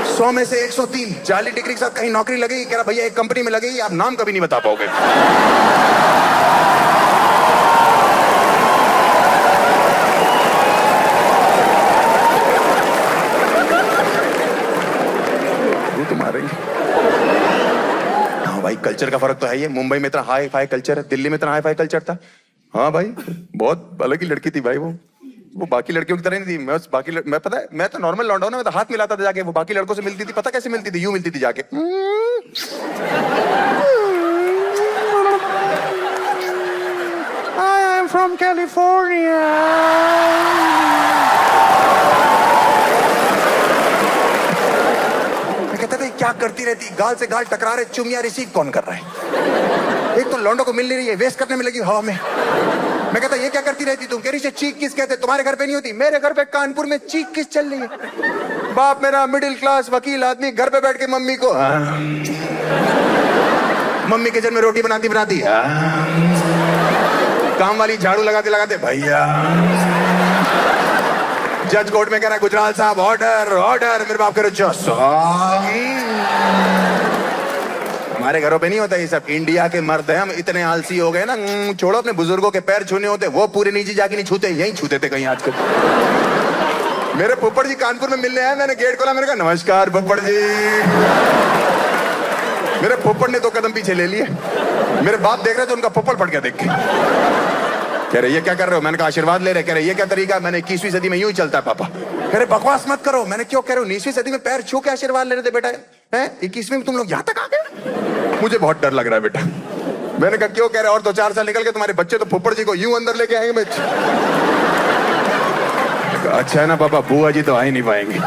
[SPEAKER 2] 100 में से 103। जाली डिग्री के साथ कहीं नौकरी लगेगी? कह रहा भैया एक कंपनी में लगेगी, आप नाम कभी नहीं बता पाओगे। तुम्हारे हाँ भाई, कल्चर का फर्क तो है। ये मुंबई में इतना हाई फाई कल्चर है, दिल्ली में इतना हाई फाई कल्चर था। हाँ भाई, बहुत अलग ही लड़की थी भाई। वो बाकी लड़कियों की तरह नहीं थी। मैं पता है, मैं तो नॉर्मल लौंडा हूं ना, मैं तो हाथ मिलाता था जाके। वो बाकी लड़कों से मिलती थी, पता कैसे मिलती थी? यूं मिलती थी जाके। I am from California. मैं कहता था क्या करती रहती, गाल से गाल टकरा रहे, चुमिया रिसीव कौन कर रहा है? एक तो लौंडों को मिल नहीं रही है, वेस्ट करने में लगी हवा में। मैं कहता ये क्या करती रहती तुम? कह रही से चीक किस कहते? तुम्हारे घर पे नहीं होती, मेरे घर पे कानपुर में चीक किस चल रही है। बाप मेरा मिडिल क्लास वकील आदमी, घर पे बैठ के मम्मी को मम्मी किचन में रोटी बनाती बनाती काम वाली झाड़ू लगाते लगाते भैया जज कोर्ट में कह रहा है गुजराल साहब ऑर्डर ऑर्डर। मेरे बाप कह रहे हमारे घरों पे नहीं होता ये सब। इंडिया के मर्द हैं हम, इतने आलसी हो गए ना। छोड़ो, अपने बुजुर्गों के पैर छूने होते, वो पूरे नीचे जाके नहीं छूते, यहीं छूते थे कहीं आजकल। मेरे फुप्पड़ जी कानपुर में मिलने आए, मैंने गेट खोला, मैंने कहा नमस्कार फुप्पड़ जी। मेरे फुप्पड़ ने 2 कदम पीछे ले लिए। मेरे बाप देख रहे थे, उनका फुप्पड़ पड़ गया देख के। कह रहे ये क्या कर रहे हो? मैंने कहा आशीर्वाद ले रहे। कह रहे ये क्या तरीका? मैंने 21वीं सदी में यूं ही चलता है पापा। कह रहे बकवास मत करो। मैंने क्यों? कह रहे 19वीं सदी में पैर छू के आशीर्वाद ले रहे थे बेटा, हैं 21वीं में तुम लोग यहां तक आ गए? मुझे बहुत डर लग रहा है बेटा। मैंने कहा क्यों? कह रहे और 2-4 साल निकल के तुम्हारे बच्चे तो फुप्पड़ जी को यूं अंदर लेके आएंगे। अच्छा है ना पापा, बुआ जी तो आ ही नहीं पाएंगे।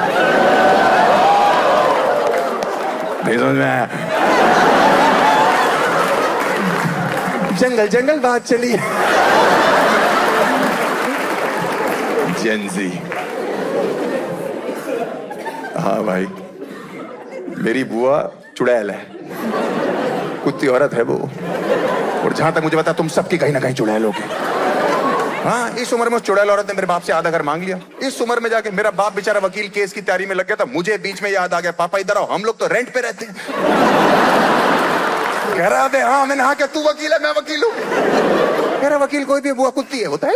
[SPEAKER 2] नहीं समझ में आया? जंगल जंगल बात चली। जेंजी। हाँ भाई, मेरी बुआ चुड़ैल है, कुत्ती औरत है वो। और जहां तक मुझे पता तुम सबकी कहीं ना कहीं चुड़ैल होगी। हाँ, इस उम्र में उस चुड़ैल औरत ने मेरे बाप से आधा घर मांग लिया। इस उम्र में जाके मेरा बाप बेचारा वकील केस की तैयारी में लग गया था। मुझे बीच में याद आ गया, पापा इधर आओ, हम लोग तो रेंट पे रहते हैं। कह रहा है हाँ। मैंने हाँ क्या तू वकील है? मैं वकील हूँ। कह रहा वकील कोई भी, बुआ कुत्ती है। होता है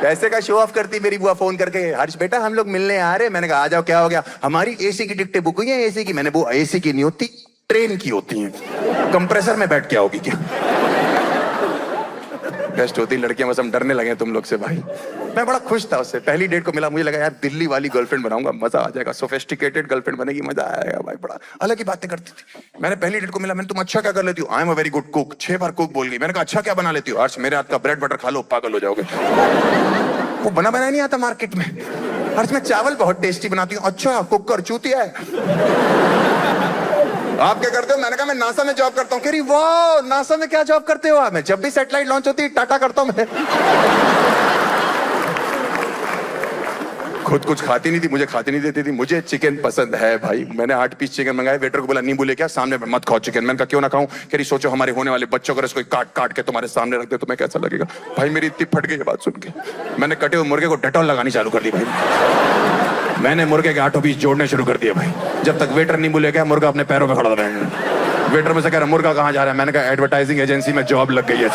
[SPEAKER 2] पैसे का शो ऑफ करती मेरी बुआ फोन करके, हर्ष बेटा हम लोग मिलने आ रहे। मैंने कहा आ जाओ, क्या हो गया? हमारी एसी की टिकटें बुक हुई है। एसी की? मैंने वो एसी की नहीं होती, ट्रेन की होती हैं। कंप्रेसर में बैठ के आओगी क्या? बेस्ट होती लड़कियां, बस हम डरने लगे तुम लोग से भाई। मैं बड़ा खुश था उससे। पहली डेट को मिला, मुझे लगा यार दिल्ली वाली गर्लफ्रेंड बनाऊंगा, मजा आ जाएगा, सोफिस्टिकेटेड गर्लफ्रेंड बनेगी, मजा आएगा भाई। बड़ा अलग ही बातें करती थी। मैंने पहली डेट को मिला, मैंने तुम अच्छा क्या कर लेती हो? I am a very good cook. 6 bar cook बोल गई। मैंने कहा अच्छा क्या बना लेती हो? हर्ष मेरे हाथ का ब्रेड बटर खा लो, पागल हो जाओगे। वो बना बनाया नहीं आता मार्केट में। हर्ष मैं चावल बहुत टेस्टी बनाती हूँ। अच्छा कुकर चूतिया है। आप क्या करते हो? मैंने कहा मैं नासा में जॉब करता हूँ। कह रही वाह, नासा में क्या जॉब करते हो आप? मैं जब भी सैटेलाइट लॉन्च होती है टाटा करता हूँ। मैं खुद कुछ खाती नहीं थी, मुझे खाती नहीं देती थी। मुझे चिकन पसंद है भाई। मैंने 8 पीस चिकन मंगाए। वेटर को बोला नींबू लेके आ, सामने मत खाओ चिकन। मैंने कहा क्यों ना खाऊं? कह रही सोचो हमारे होने वाले बच्चों को इसको काट काट के तुम्हारे सामने रख दे, तुम्हें कैसा लगेगा? भाई मेरी इतनी फट गई बात सुन के। मैंने कटे हुए मुर्गे को डेटॉल लगानी चालू कर दी भाई। मैंने मुर्गे के 8 पीस जोड़ने शुरू कर दिए भाई। जब तक वेटर नींबू लेके आया, मुर्गा अपने पैरों पे खड़ा रहा। वेटर में से कह रहा मुर्गा कहाँ जा रहा है? मैंने कहा एडवर्टाइजिंग एजेंसी में जॉब लग गई है।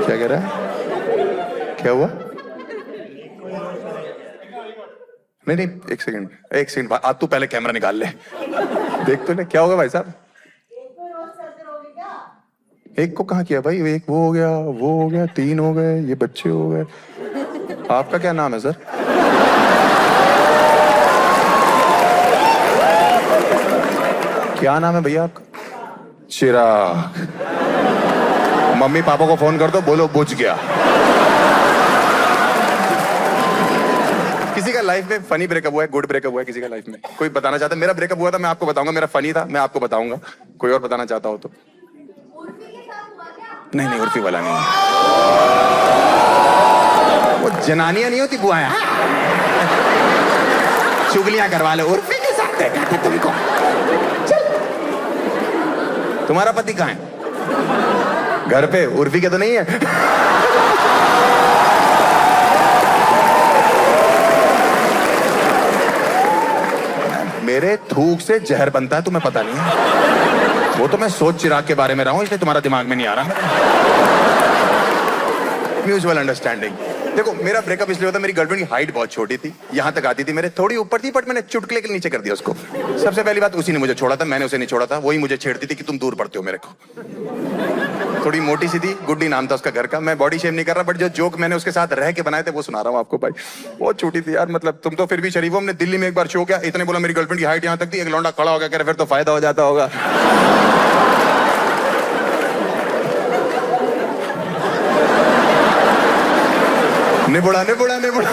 [SPEAKER 2] क्या कह रहा है? क्या हुआ? नहीं नहीं, एक सेकंड आज तू पहले कैमरा निकाल ले, देख तो ले क्या होगा भाई साहब। एक को कहाँ किया भाई, एक वो हो गया 3 हो गए, ये बच्चे हो गए। आपका क्या नाम है सर? क्या नाम है भैया आपका? चिराग। मम्मी पापा को फोन कर दो, बोलो बुझ गया। किसी का लाइफ में फनी ब्रेकअप हुआ है, गुड ब्रेकअप हुआ है किसी का लाइफ में? कोई बताना चाहता है? मेरा ब्रेकअप हुआ था, मैं आपको बताऊंगा, मेरा फनी था, मैं आपको बताऊंगा। कोई और बताना चाहता हो तो? नहीं नहीं, उर्फी वाला नहीं है। वो जनानियां नहीं होती बुआएं, चुगलियां करवा लो, उर्फी के साथ है तुमको। तुम्हारा पति कहाँ है? घर पे? उर्फी के तो नहीं है। मेरे थूक से जहर बनता है, तुम्हें पता नहीं है। वो तो मैं सोच चिराग के बारे में रहा हूं, इसलिए तुम्हारा दिमाग में नहीं आ रहा। Mutual understanding. देखो मेरा ब्रेकअप इसलिए होता, मेरी गर्लफ्रेंड की हाइट बहुत छोटी थी, यहां तक आती थी, मेरे थोड़ी ऊपर थी, बट मैंने चुटकुले के नीचे कर दिया उसको। सबसे पहली बात, उसी ने मुझे छोड़ा था, मैंने उसे नहीं छोड़ा था। वही मुझे छेड़ती थी कि तुम दूर पड़ते हो मेरे को। थोड़ी मोटी सी थी, गुड्डी नाम था उसका घर का। मैं बॉडी शेम नहीं कर रहा, बट जो जोक मैंने उसके साथ रह के बनाए थे वो सुना रहा हूँ आपको भाई। बहुत छोटी थी यार, मतलब तुम तो फिर भी शरीफ हो। हमने दिल्ली में एक बार शो किया, इतने बोला मेरी गर्लफ्रेंड की हाइट यहाँ तक थी, एक लौंडा खड़ा हो गया, कह रहा फिर तो फायदा हो जाता होगा। निबुड़ा निबुड़ा निबुड़ा।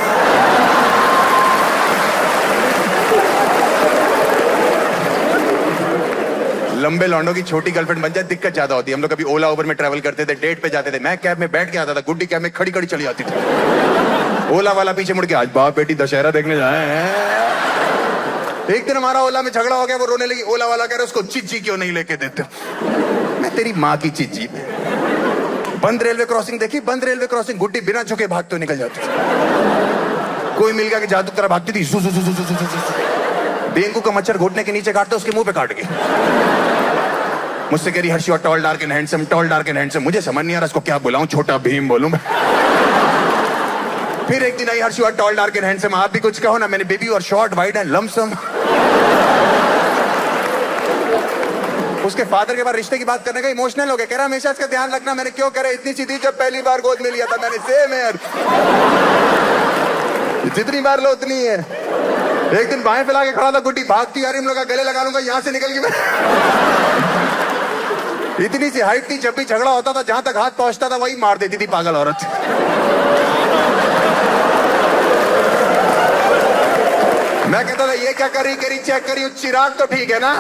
[SPEAKER 2] लंबे लौंडों की छोटी गर्लफ्रेंड बन जाए दिक्कत ज्यादा होती है। हम लोग कभी ओला उबर में ट्रैवल करते थे, डेट पे जाते थे, मैं कैब में बैठ के आता था, गुड्डी कैब में खड़ी खड़ी चली आती थी। ओला वाला पीछे मुड़ के, आज बाप बेटी दशहरा देखने जाए हैं। एक दिन हमारा ओला में झगड़ा हो गया, वो रोने लगी। ओला वाला कह रहा उसको चिज्जी क्यों नहीं लेके देते? मैं तेरी माँ की चिज्जी। बंद रेलवे क्रॉसिंग देखी, बंद रेलवे क्रॉसिंग, गुड्डी बिना झुके भागते निकल जाती थी। कोई मिल गया कि जादू की तरह भागती थी। डेंगू का मच्छर घुटने के नीचे काटता, उसके मुंह पे काट गई। मुझसे कह रही Harsh you are tall dark and handsome, tall dark and handsome. मुझे समझ नहीं आ रहा इसको क्या बुलाऊं, छोटा भीम बोलूं मैं? फिर एक दिन आई, Harsh you are tall dark and handsome, आप भी कुछ कहो ना। मैंने बेबी और शॉर्ट वाइड एंड लमसम। उसके फादर के बाद रिश्ते की बात करने का इमोशनल हो गया, कह रहा हमेशा इसका ध्यान रखना। मैंने क्यों? कह रहा इतनी सी थी जब पहली बार गोद में लिया था मैंने। सेम यार, जितनी बार लो उतनी है। एक दिन बाएं फैला के खड़ा था, गुड्डी भागती आ रही, हम लोग गले लगा लूंगा, यहां से निकल गई मैं। इतनी सी हाइट थी, जब भी झगड़ा होता था जहां तक हाथ पहुंचता था वही मार देती थी पागल औरत। मैं कहता था ये क्या करी चेक करी, चिराग तो ठीक है ना।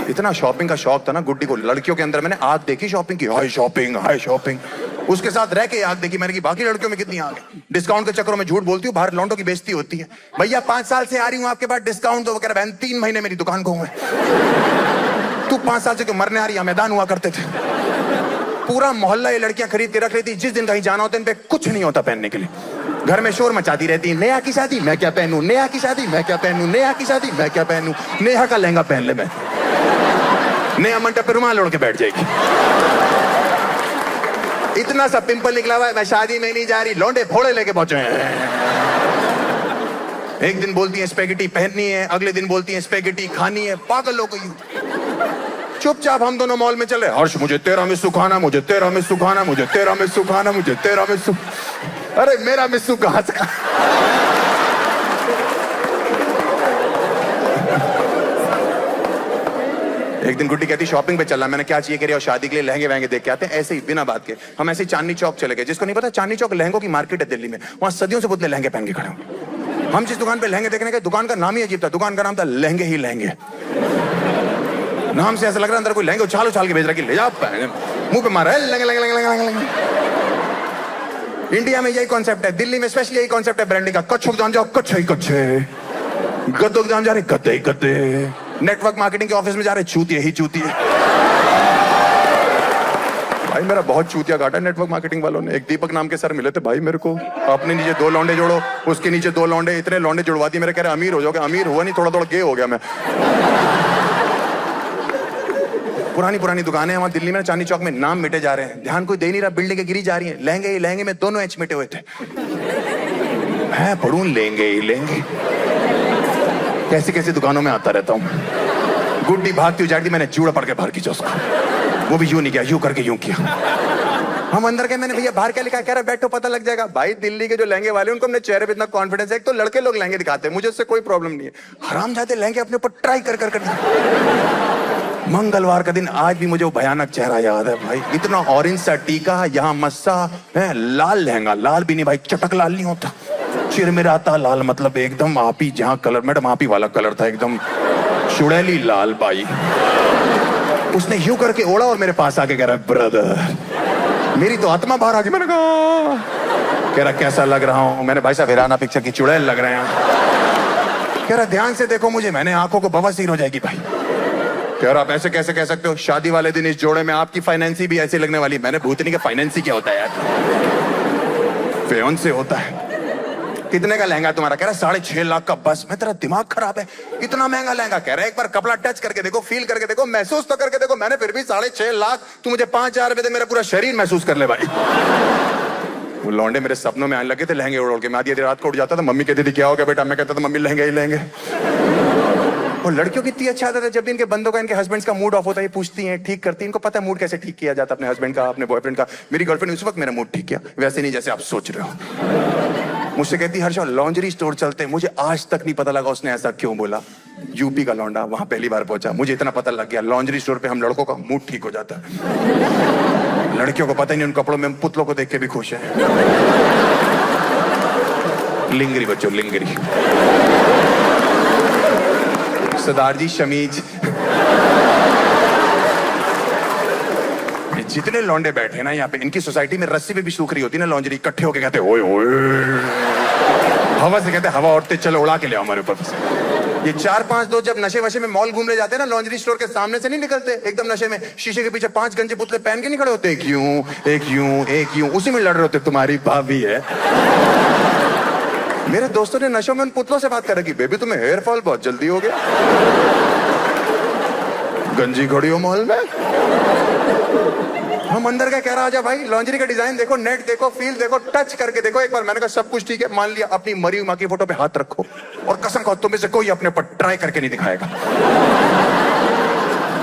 [SPEAKER 2] इतना शॉपिंग का शौक था ना गुड्डी को, लड़कियों के अंदर मैंने आग देखी शॉपिंग की। हाय शॉपिंग, हाय शॉपिंग। उसके साथ रह के आग देखी मैंने कि बाकी लड़कियों में कितनी आग है। डिस्काउंट के चक्करों में झूठ बोलती हूँ, बाहर लौंडों की बेइज्जती होती है। भैया 5 साल से आ रही हूँ आपके पास, डिस्काउंट दो। वगैरह बहन 3 महीने मेरी दुकान को हुए। तू 5 साल से क्यों मरने आ रही है? मैदान हुआ करते थे, पूरा मोहल्ला ये लड़कियां खरीद के रख लेती। जिस दिन कहीं जाना होता इन पे कुछ नहीं होता पहनने के लिए। घर में शोर मचाती रहती, नया की शादी मैं क्या पहनूं, नया की शादी मैं क्या पहनूं, नया की शादी मैं क्या पहनूं। नेहा का लहंगा पहन ले, मैं नया मंडप पे रुमाल ओढ़ के बैठ जाएगी। इतना सा पिंपल निकला हुआ है, मैं शादी में नहीं जा रही। लौंडे फोड़े लेके पहुंचे हैं। एक दिन बोलती है स्पेगेटी पहननी है, अगले दिन बोलती है स्पेगेटी खानी है। पागल हो गई। चुपचाप हम दोनों मॉल में चले। हर्ष मुझे तेरा में सुखाना, मुझे तेरा में सुखाना, मुझे तेरा में सुखाना, मुझे तेरा में सुख। अरे मेरा मिस्सू कहां से? एक दिन गुड्डी कहती शॉपिंग पे चलना। मैंने क्या चाहिए? कह रही और शादी के लिए लहंगे वहंगे देख के आते हैं। ऐसे ही बिना बात के हम ऐसे ही चांदनी चौक चले गए। जिसको नहीं पता चांदनी चौक लहंगों की मार्केट है दिल्ली में, वहां सदियों से पुतले लहंगे पहन के खड़े हैं। हम जिस दुकान पे लहंगे देखने गए, दुकान का नाम ही अजीब था। दुकान का नाम था लहंगे ही लहंगे। नाम से ऐसा लग रहा अंदर कोई लहंगे उछाल उछाल के भेज रहा कि ले जा, मुंह पे मारा लहंगे लहंगे लहंगे लहंगे। इंडिया में यही कॉन्सेप्ट है, दिल्ली में स्पेशली यही कॉन्सेप्ट है ब्रांडिंग का। कच्छों जान जाओ, कच्छे ही कच्छे। गद्दों जान जा रहे, गद्दे ही गद्दे। नेटवर्क मार्केटिंग के ऑफिस में जा रहे, चूतिए ही चूतिए। भाई मेरा बहुत चूतिया काटा नेटवर्क मार्केटिंग वालों ने। एक दीपक नाम के सर मिले थे भाई मेरे को, अपने नीचे 2 लौंडे जोड़ो, उसके नीचे 2 लौंडे, इतने लौंडे जुड़वा दिए। मेरे कह रहे अमीर हो जाओगे। अमीर हुआ नहीं, थोड़ा थोड़ा गे हो गया मैं। पुरानी दुकानें वहां दिल्ली में चांदनी चौक में, नाम मिटे जा रहे हैं, ध्यान कोई दे नहीं रहा, बिल्डिंगें गिरी जा रही हैं। लहंगे में दोनों एच मिटे हुए थे। मैं पढ़ूं लेंगे ही लेंगे, कैसी दुकानों में आता रहता हूँ। गुड्डी भागती हुई जाती, मैंने जूड़ा पड़ के बाहर खींचा उसको, वो भी यूं नहीं किया, यूं करके यूं किया। हम अंदर गए, मैंने भैया बाहर क्या लिखा, कह रहा बैठो पता लग जाएगा। भाई दिल्ली के जो लहंगे वाले उनको अपने चेहरे पे इतना कॉन्फिडेंस है। एक तो लड़के लोग लहंगे दिखाते हैं, मुझे उससे कोई प्रॉब्लम नहीं है। हरामजादे लहंगे अपने ऊपर ट्राई कर मंगलवार का दिन आज भी मुझे वो भयानक चेहरा याद है भाई। इतना ऑरेंज सा टीका, यहाँ मस्सा है, लाल लहंगा, लाल भी नहीं भाई, चटक लाल नहीं होता, चिरमिराता लाल, मतलब एकदम आपी, जहाँ कलर मैडम आपी वाला कलर था, एकदम चुड़ैली लाल भाई। उसने यूं करके ओढ़ा और मेरे पास आके कह रहा ब्रदर, मेरी तो आत्मा बाहर आ गई। मैंने कहा, कह रहा कैसा लग रहा हूं? मैंने भाई साहब हिराना पिक्चर की चुड़ैल लग रहे हैं। कह रहा ध्यान से देखो मुझे, मैंने आंखों को बवासीर हो जाएगी भाई। कह रहा आप ऐसे कैसे कह सकते हो? शादी वाले दिन इस जोड़े में आपकी फाइनेंसी भी ऐसे लगने वाली। मैंने भूतनी का फाइनेंसी क्या होता है यार? फेयन से होता है। कितने का लहंगा तुम्हारा? कह रहा 6.5 लाख का। बस मैं, तेरा दिमाग खराब है, इतना महंगा लहंगा? कह रहा एक बार कपड़ा टच करके देखो, फील करके देखो, महसूस तो करके देखो। मैंने फिर भी 6.5 लाख, तू मुझे 5,000 रुपए दे, मेरा पूरा शरीर महसूस कर ले भाई। वो लौंडे मेरे सपनों में आने लगे थे लहंगे उड़ के। मैं आधी रात को उठ जाता था, मम्मी कहती थी क्या हो गया बेटा? मैं कहता था मम्मी लहंगे ही लेंगे। और लड़कियों की इतनी अच्छा आदत है, जब भी इनके बंदों का, इनके हस्बैंड्स का मूड ऑफ होता है, ये पूछती हैं, ठीक करती हैं। इनको पता है मूड कैसे ठीक किया जाता है, अपने हस्बैंड का, अपने बॉयफ्रेंड का। मेरी गर्लफ्रेंड उस वक्त मेरा मूड ठीक किया, वैसे नहीं जैसे आप सोच रहे हो। मुझसे कहती हर्षा लॉन्जरी स्टोर चलते हैं। मुझे आज तक नहीं पता लगा उसने ऐसा क्यों बोला। यूपी का लौंडा, वहां पहली बार पहुंचा, मुझे इतना पता लग गया लॉन्जरी स्टोर पे हम लड़कों का मूड ठीक हो जाता है। लड़कियों को पता ही नहीं, उन कपड़ों में पुतलों को देख के भी खुश है। लिंगरी बच्चों, लिंगरी। सरदार जी शमीज। जितने लौंडे बैठे ना यहाँ पे, इनकी सोसाइटी में रस्सी पे भी सूख रही होती ना लॉन्जरी, इकट्ठे होके कहते ओए ओए, हवा से कहते हवा उड़ते चलो उड़ा के ले हमारे ऊपर से। ये 4-5 दोस्त जब नशे वशे में मॉल घूमने जाते हैं ना, लॉन्जरी स्टोर के सामने से नहीं निकलते, एकदम नशे में शीशे के पीछे 5 गंजे पुतले पहन के नहीं खड़े होते, एक यूं उसी में लड़ रहे होते, तुम्हारी भाभी है। मेरे दोस्तों ने नशों में उन पुतलों से बात कर रखी, बेबी तुम्हें हेयर फॉल बहुत जल्दी हो गया, गंजी खड़ी हो मॉल में। हम अंदर का कह रहा आजा भाई, लॉन्जरी का डिजाइन देखो, नेट देखो, फील देखो, टच करके देखो एक बार। मैंने कहा सब कुछ ठीक है, मान लिया। अपनी मरी हुई माँ की फोटो पे हाथ रखो और कसम खाओ तुम में से कोई अपने ऊपर ट्राई करके नहीं दिखाएगा।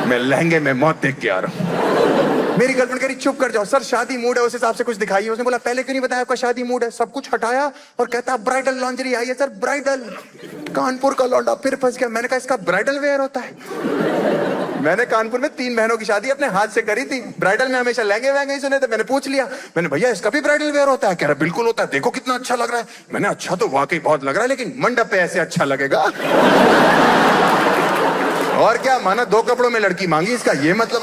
[SPEAKER 2] मैं लहंगे में मौत देख के आ रहा हूं। मेरी गर्लफ्रेंड कह रही चुप कर जाओ सर, शादी मूड है, उस हिसाब से कुछ दिखाइए। उसने बोला पहले क्यों नहीं बताया आपका शादी मूड है? सब कुछ हटाया और कहता ब्राइडल लॉन्जरी आई है सर, ब्राइडल। कानपुर का लौंडा फिर फंस गया। मैंने कहा इसका ब्राइडल वेयर होता है। मैंने कानपुर में 3 बहनों की शादी अपने हाथ से करी थी, ब्राइडल में हमेशा लहंगे वहंगे ही सुने थे। मैंने पूछ लिया, मैंने भैया इसका भी ब्राइडल वेयर होता है? कह रहा बिल्कुल होता है, देखो कितना अच्छा लग रहा है। मैंने अच्छा तो वाकई बहुत लग रहा है, लेकिन मंडप पे ऐसे अच्छा लगेगा। और क्या माना 2 कपड़ों में लड़की मांगी, इसका ये मतलब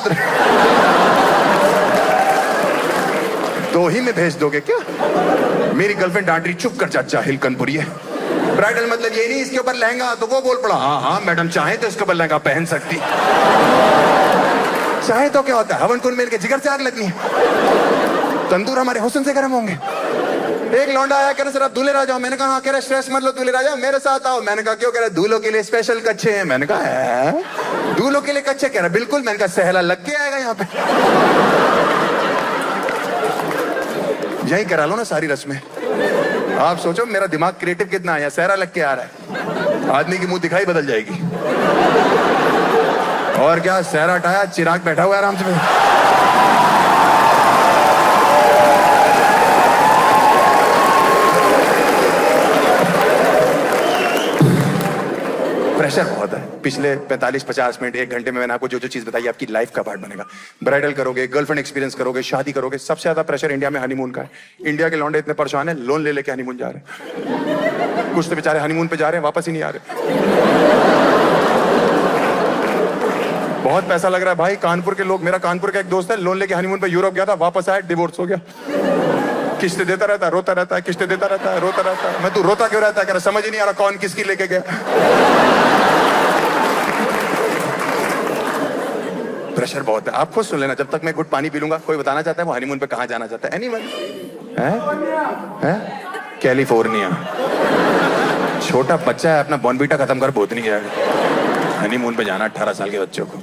[SPEAKER 2] 2 ही में भेज दोगे क्या? मेरी गर्लफ्रेंड डांट रही चुप कर जा, जाहिल कानपुरी है। ब्राइडल मतलब ये नहीं इसके ऊपर लहंगा, तो वो बोल पड़ा हाँ मैडम चाहे तो इसके ऊपर लहंगा पहन सकती। चाहे तो क्या होता है, हवन कुंड में इनके जिगर से आग लगनी है, तंदूर हमारे हुस्न से गर्म होंगे। एक लौंडा आया, कह रहा सर आप दूल्हे राजा हो। मैंने कहा हाँ। कह रहा स्ट्रेस मत लो दूल्हे राजा, मेरे साथ आओ। मैंने कहा क्यों? कह रहा दूल्हों के लिए स्पेशल कच्चे हैं। मैंने कहा है दूल्हों के लिए कच्चे? कह रहा बिल्कुल। मैंने कहा सहला लग के आएगा यहाँ पे, यही करा लो ना सारी रस्में। आप सोचो मेरा दिमाग क्रिएटिव कितना है, सहरा लग के आ रहा है, आदमी की मुंह दिखाई बदल जाएगी। और क्या, सहरा हटाया, चिराग बैठा हुआ आराम से। प्रेशर बहुत है। पिछले 45-50 मिनट 1 घंटे में मैंने आपको जो जो चीज बताई आपकी लाइफ का पार्ट बनेगा। ब्राइडल करोगे, गर्लफ्रेंड एक्सपीरियंस करोगे, शादी करोगे। सबसे ज्यादा प्रेशर इंडिया में हनीमून का है। इंडिया के लौंडे इतने परेशान है, लोन ले लेके हनीमून जा रहे हैं। कुछ तो बेचारे हनीमून पे जा रहे हैं, वापस ही नहीं आ रहे। बहुत पैसा लग रहा है भाई। कानपुर के लोग, मेरा कानपुर का एक दोस्त है, लोन लेके हनीमून पे यूरोप गया था, वापस आया डिवोर्स हो गया। किस्तें देता रहता है, रोता रहता है, किस्तें देता रहता है, रोता रहता है। मैं तू रोता क्यों रहता है? कह रहा समझ ही नहीं आ रहा कौन किसकी लेके गया। प्रेशर बहुत है। आप खुद सुन लेना, जब तक मैं गुड पानी पी लूंगा। कोई बताना चाहता है वो हनीमून पे कहाँ जाना चाहता है? एनीवन? है कैलिफोर्निया। छोटा बच्चा है, अपना बॉर्नवीटा खत्म कर बोतनी जाएगा। हनीमून पे जाना 18 साल के बच्चों को।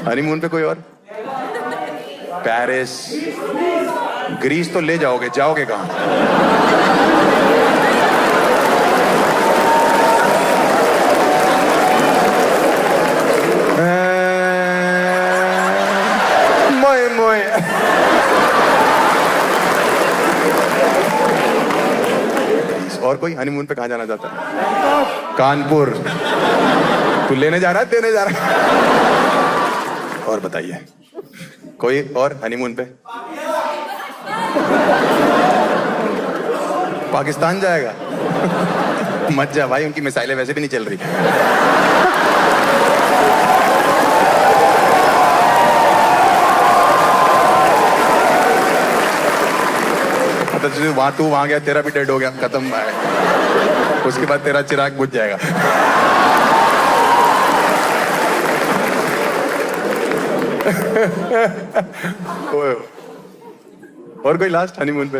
[SPEAKER 2] हनीमून पे कोई और? पेरिस, ग्रीस तो ले जाओगे, जाओगे कहाँ? मोए मोए। और कोई हनीमून पे कहाँ जाना चाहता है? कानपुर। तू लेने जा रहा है, देने जा रहा है? और बताइए कोई और हनीमून पे? पाकिस्तान जाएगा? मत जा भाई, उनकी मिसाइलें वैसे भी नहीं चल रही। तू वहां गया, तेरा भी डेड हो गया, खत्म है। उसके बाद तेरा चिराग बुझ जाएगा। और कोई लास्ट हनीमून पे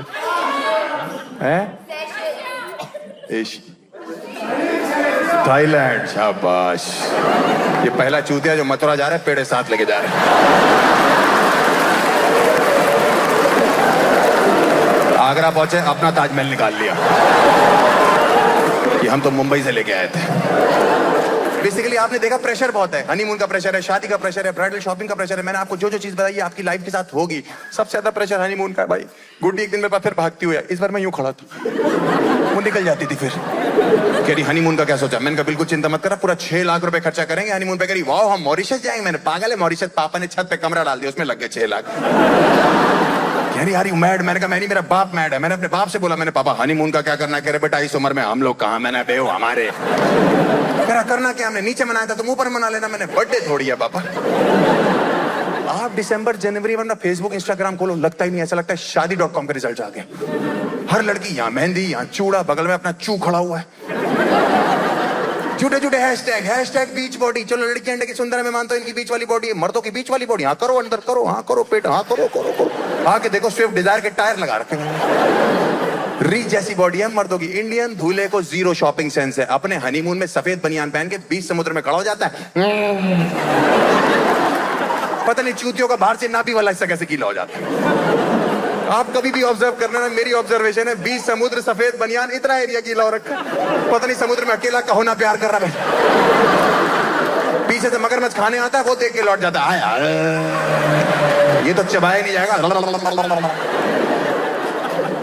[SPEAKER 2] है? थाईलैंड। शाबाश। ये पहला चूतिया जो मथुरा जा रहा है, पेड़े साथ लेके जा रहे हैं। आगरा पहुंचे, अपना ताजमहल निकाल लिया। ये हम तो मुंबई से लेके आए थे। बेसिकली आपने देखा प्रेशर बहुत है। हनीमून का प्रेशर है, शादी का प्रेशर है, ब्राइडल शॉपिंग का प्रेशर है। मैंने आपको जो जो चीज बताई है आपकी लाइफ के साथ होगी। सबसे ज्यादा प्रेशर हनीमून का है भाई। गुड्डी एक दिन मेरे पास फिर भागती हुई है। इस बार मैं यूं खड़ा था, वो निकल जाती थी फिर। कह रही हनीमून का क्या सोचा? मैंने कहा बिल्कुल चिंता मत करा, पूरा 6 लाख रुपए खर्चा करेंगे हनीमून पे। कह रही वाह हम मॉरिशस जाएंगे। मैंने पागल है मॉरिशस? पापा ने छत पे कमरा डाल दिया, उसमें लग गए 6 लाख। यार मैड? मैंने कहा मैं नहीं, मेरा बाप मैड है। मैंने अपने बाप से बोला, मैंने पापा हनीमून का क्या करना है? कह रहे बेटा इस उम्र में हम लोग कहाँ। मैंने बेहो हमारे। मेरा करना क्या, हमने नीचे मनाया था तुम ऊपर मना लेना। मैंने बर्थडे थोड़ी है पापा। आप दिसंबर जनवरी में अपना फेसबुक इंस्टाग्राम खोलो, लगता ही नहीं, ऐसा लगता है शादी.com के रिजल्ट आ गए। हर लड़की यहाँ मेहंदी, यहाँ चूड़ा, बगल में अपना चू खड़ा हुआ है। झूठे झूठे हैशटैग बीच बॉडी। चलो लड़की अंडे की सुंदर है, मैं मानता हूं इनकी बीच वाली बॉडी है। मर्दों की बीच वाली बॉडी। हाँ करो, अंदर करो, हाँ करो पेट, हाँ करो करो करो। आके देखो स्विफ्ट डिजायर के टायर लगा रखे हैं। रीच जैसी बॉडी है मर्दों की। इंडियन दूल्हे को 0 शॉपिंग सेंस है। अपने हनीमून में सफेद बनियान पहन के बीच समुद्र में खड़ा हो जाता है। पता नहीं चूतियों का बाहर से नाभि वाला हिस्सा कैसे गीला हो जाता है। आप कभी भी ऑब्जर्व करना ना, मेरी ऑब्जर्वेशन है, बीच समुद्र सफेद बनियान, इतना एरिया गीला हो रखा है। पता नहीं समुद्र में अकेला कहोना प्यार कर रहा है। पीछे से मगरमच्छ खाने आता है, वो देख के लौट जाता है। ये तो चबाया नहीं जाएगा।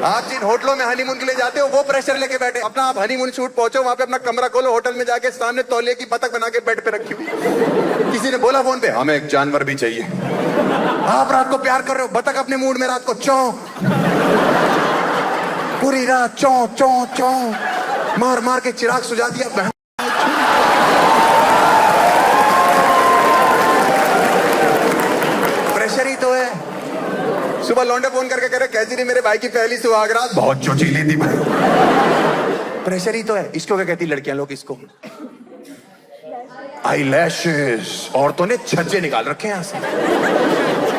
[SPEAKER 2] आप जिन होटलों में हनीमून के लिए जाते हो वो प्रेशर लेके बैठे। अपना आप हनीमून शूट पहुंचो, वहां पे अपना कमरा खोलो, होटल में जाके सामने तौलिए की बतख बना के बेड पे रखी हुई। किसी ने बोला फोन पे हमें एक जानवर भी चाहिए। आप रात को प्यार कर रहे हो, बतख अपने मूड में रात को चौं, पूरी रात चौं चौं चौं मार मार के चिराग सुझा दिया। प्रेशर ही तो है। सुबह लौंडे फोन करके कह रहे कैसी रही मेरे भाई की पहली सुहागरात? बहुत चोचीली थी। प्रेशर ही तो है। इसको क्या कहती लड़कियां लोग? इसको आई लैशेस। औरतों ने छज्जे निकाल रखे हैं यहाँ से।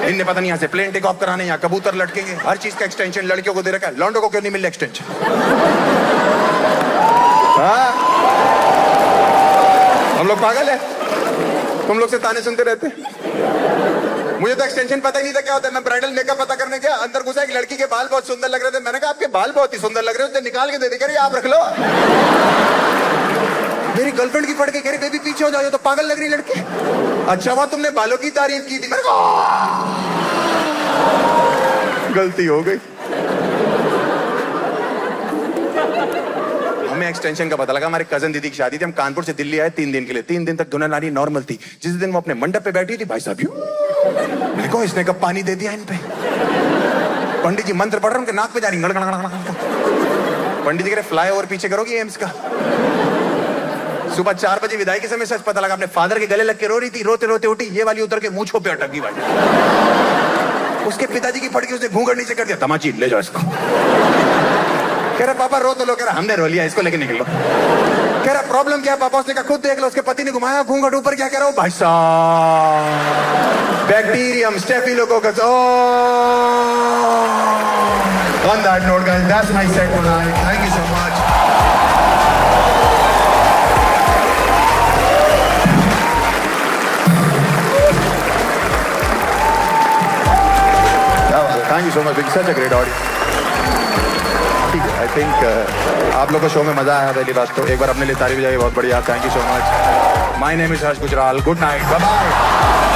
[SPEAKER 2] इनने पता नहीं यहाँ से प्लेन टेक ऑफ कराने, यहाँ कबूतर लटकेंगे। हर चीज का एक्सटेंशन लड़कियों को दे रखा है। लौंडों को क्यों नहीं मिल रहा एक्सटेंशन? हम लोग पागल है? तुम लोग से ताने सुनते रहते। मुझे तो एक्सटेंशन पता ही नहीं था क्या होता है। मैं ब्राइडल मेकअप पता करने गया, अंदर घुसा, एक लड़की के बाल बहुत सुंदर लग रहे थे। मैंने कहा आपके बाल बहुत ही सुंदर लग रहे हैं। उसने निकाल के दे दी, कह रही आप रख लो। मेरी गर्लफ्रेंड की पड़ के कह रही बेबी पीछे हो जाओ, तो पागल लग रही लड़की। अच्छा हुआ तुमने बालों की तारीफ की थी। गलती हो गई। हमें एक्सटेंशन का पता लगा। हमारे कजन दीदी की शादी थी, हम कानपुर से दिल्ली आए 3 दिन के लिए। 3 दिन तक दुल्हन नारी नॉर्मल थी। जिस दिन वो अपने मंडप पे बैठी थी, भाई साहब देखो इसने कब पानी दे दिया इन पे। पंडित जी मंत्र पढ़ रहे, उनके नाक पे जा रही गड़गड़। पंडित जी कह रहे फ्लाई ओवर पीछे करोगी एम्स का। सुबह 4 बजे विदाई के समय सच पता लगा अपने फादर के गले लग के रो रही थी। रोते रोते उठी, ये वाली उतर के मूंछों पे अटक गई भाई। उसके पिताजी की फटकी, उसने घूंघट नीचे कर दिया। तमाची ले जाओ इसको। कह रहा पापा रो तो लो। कह रहा हमने रो लिया, इसको लेके निकल लो। कह रहा प्रॉब्लम क्या है पापा? उसने कहा खुद देख लो। उसके पति ने घुमाया, घूंघट ऊपर, क्या कह रहा हूँ भाई साहब Bacterium, Staphylococcus. Oh! On that note, guys, that's my set tonight. Thank you so much. Thank you so much. It's such a great audience. ठीक है, आई थिंक आप लोग को शो में मजा आया पहली बात तो एक बार अपने लिए तारीफ जाएगी बहुत बढ़िया thank you so much my name is Harsh Gujral good night bye bye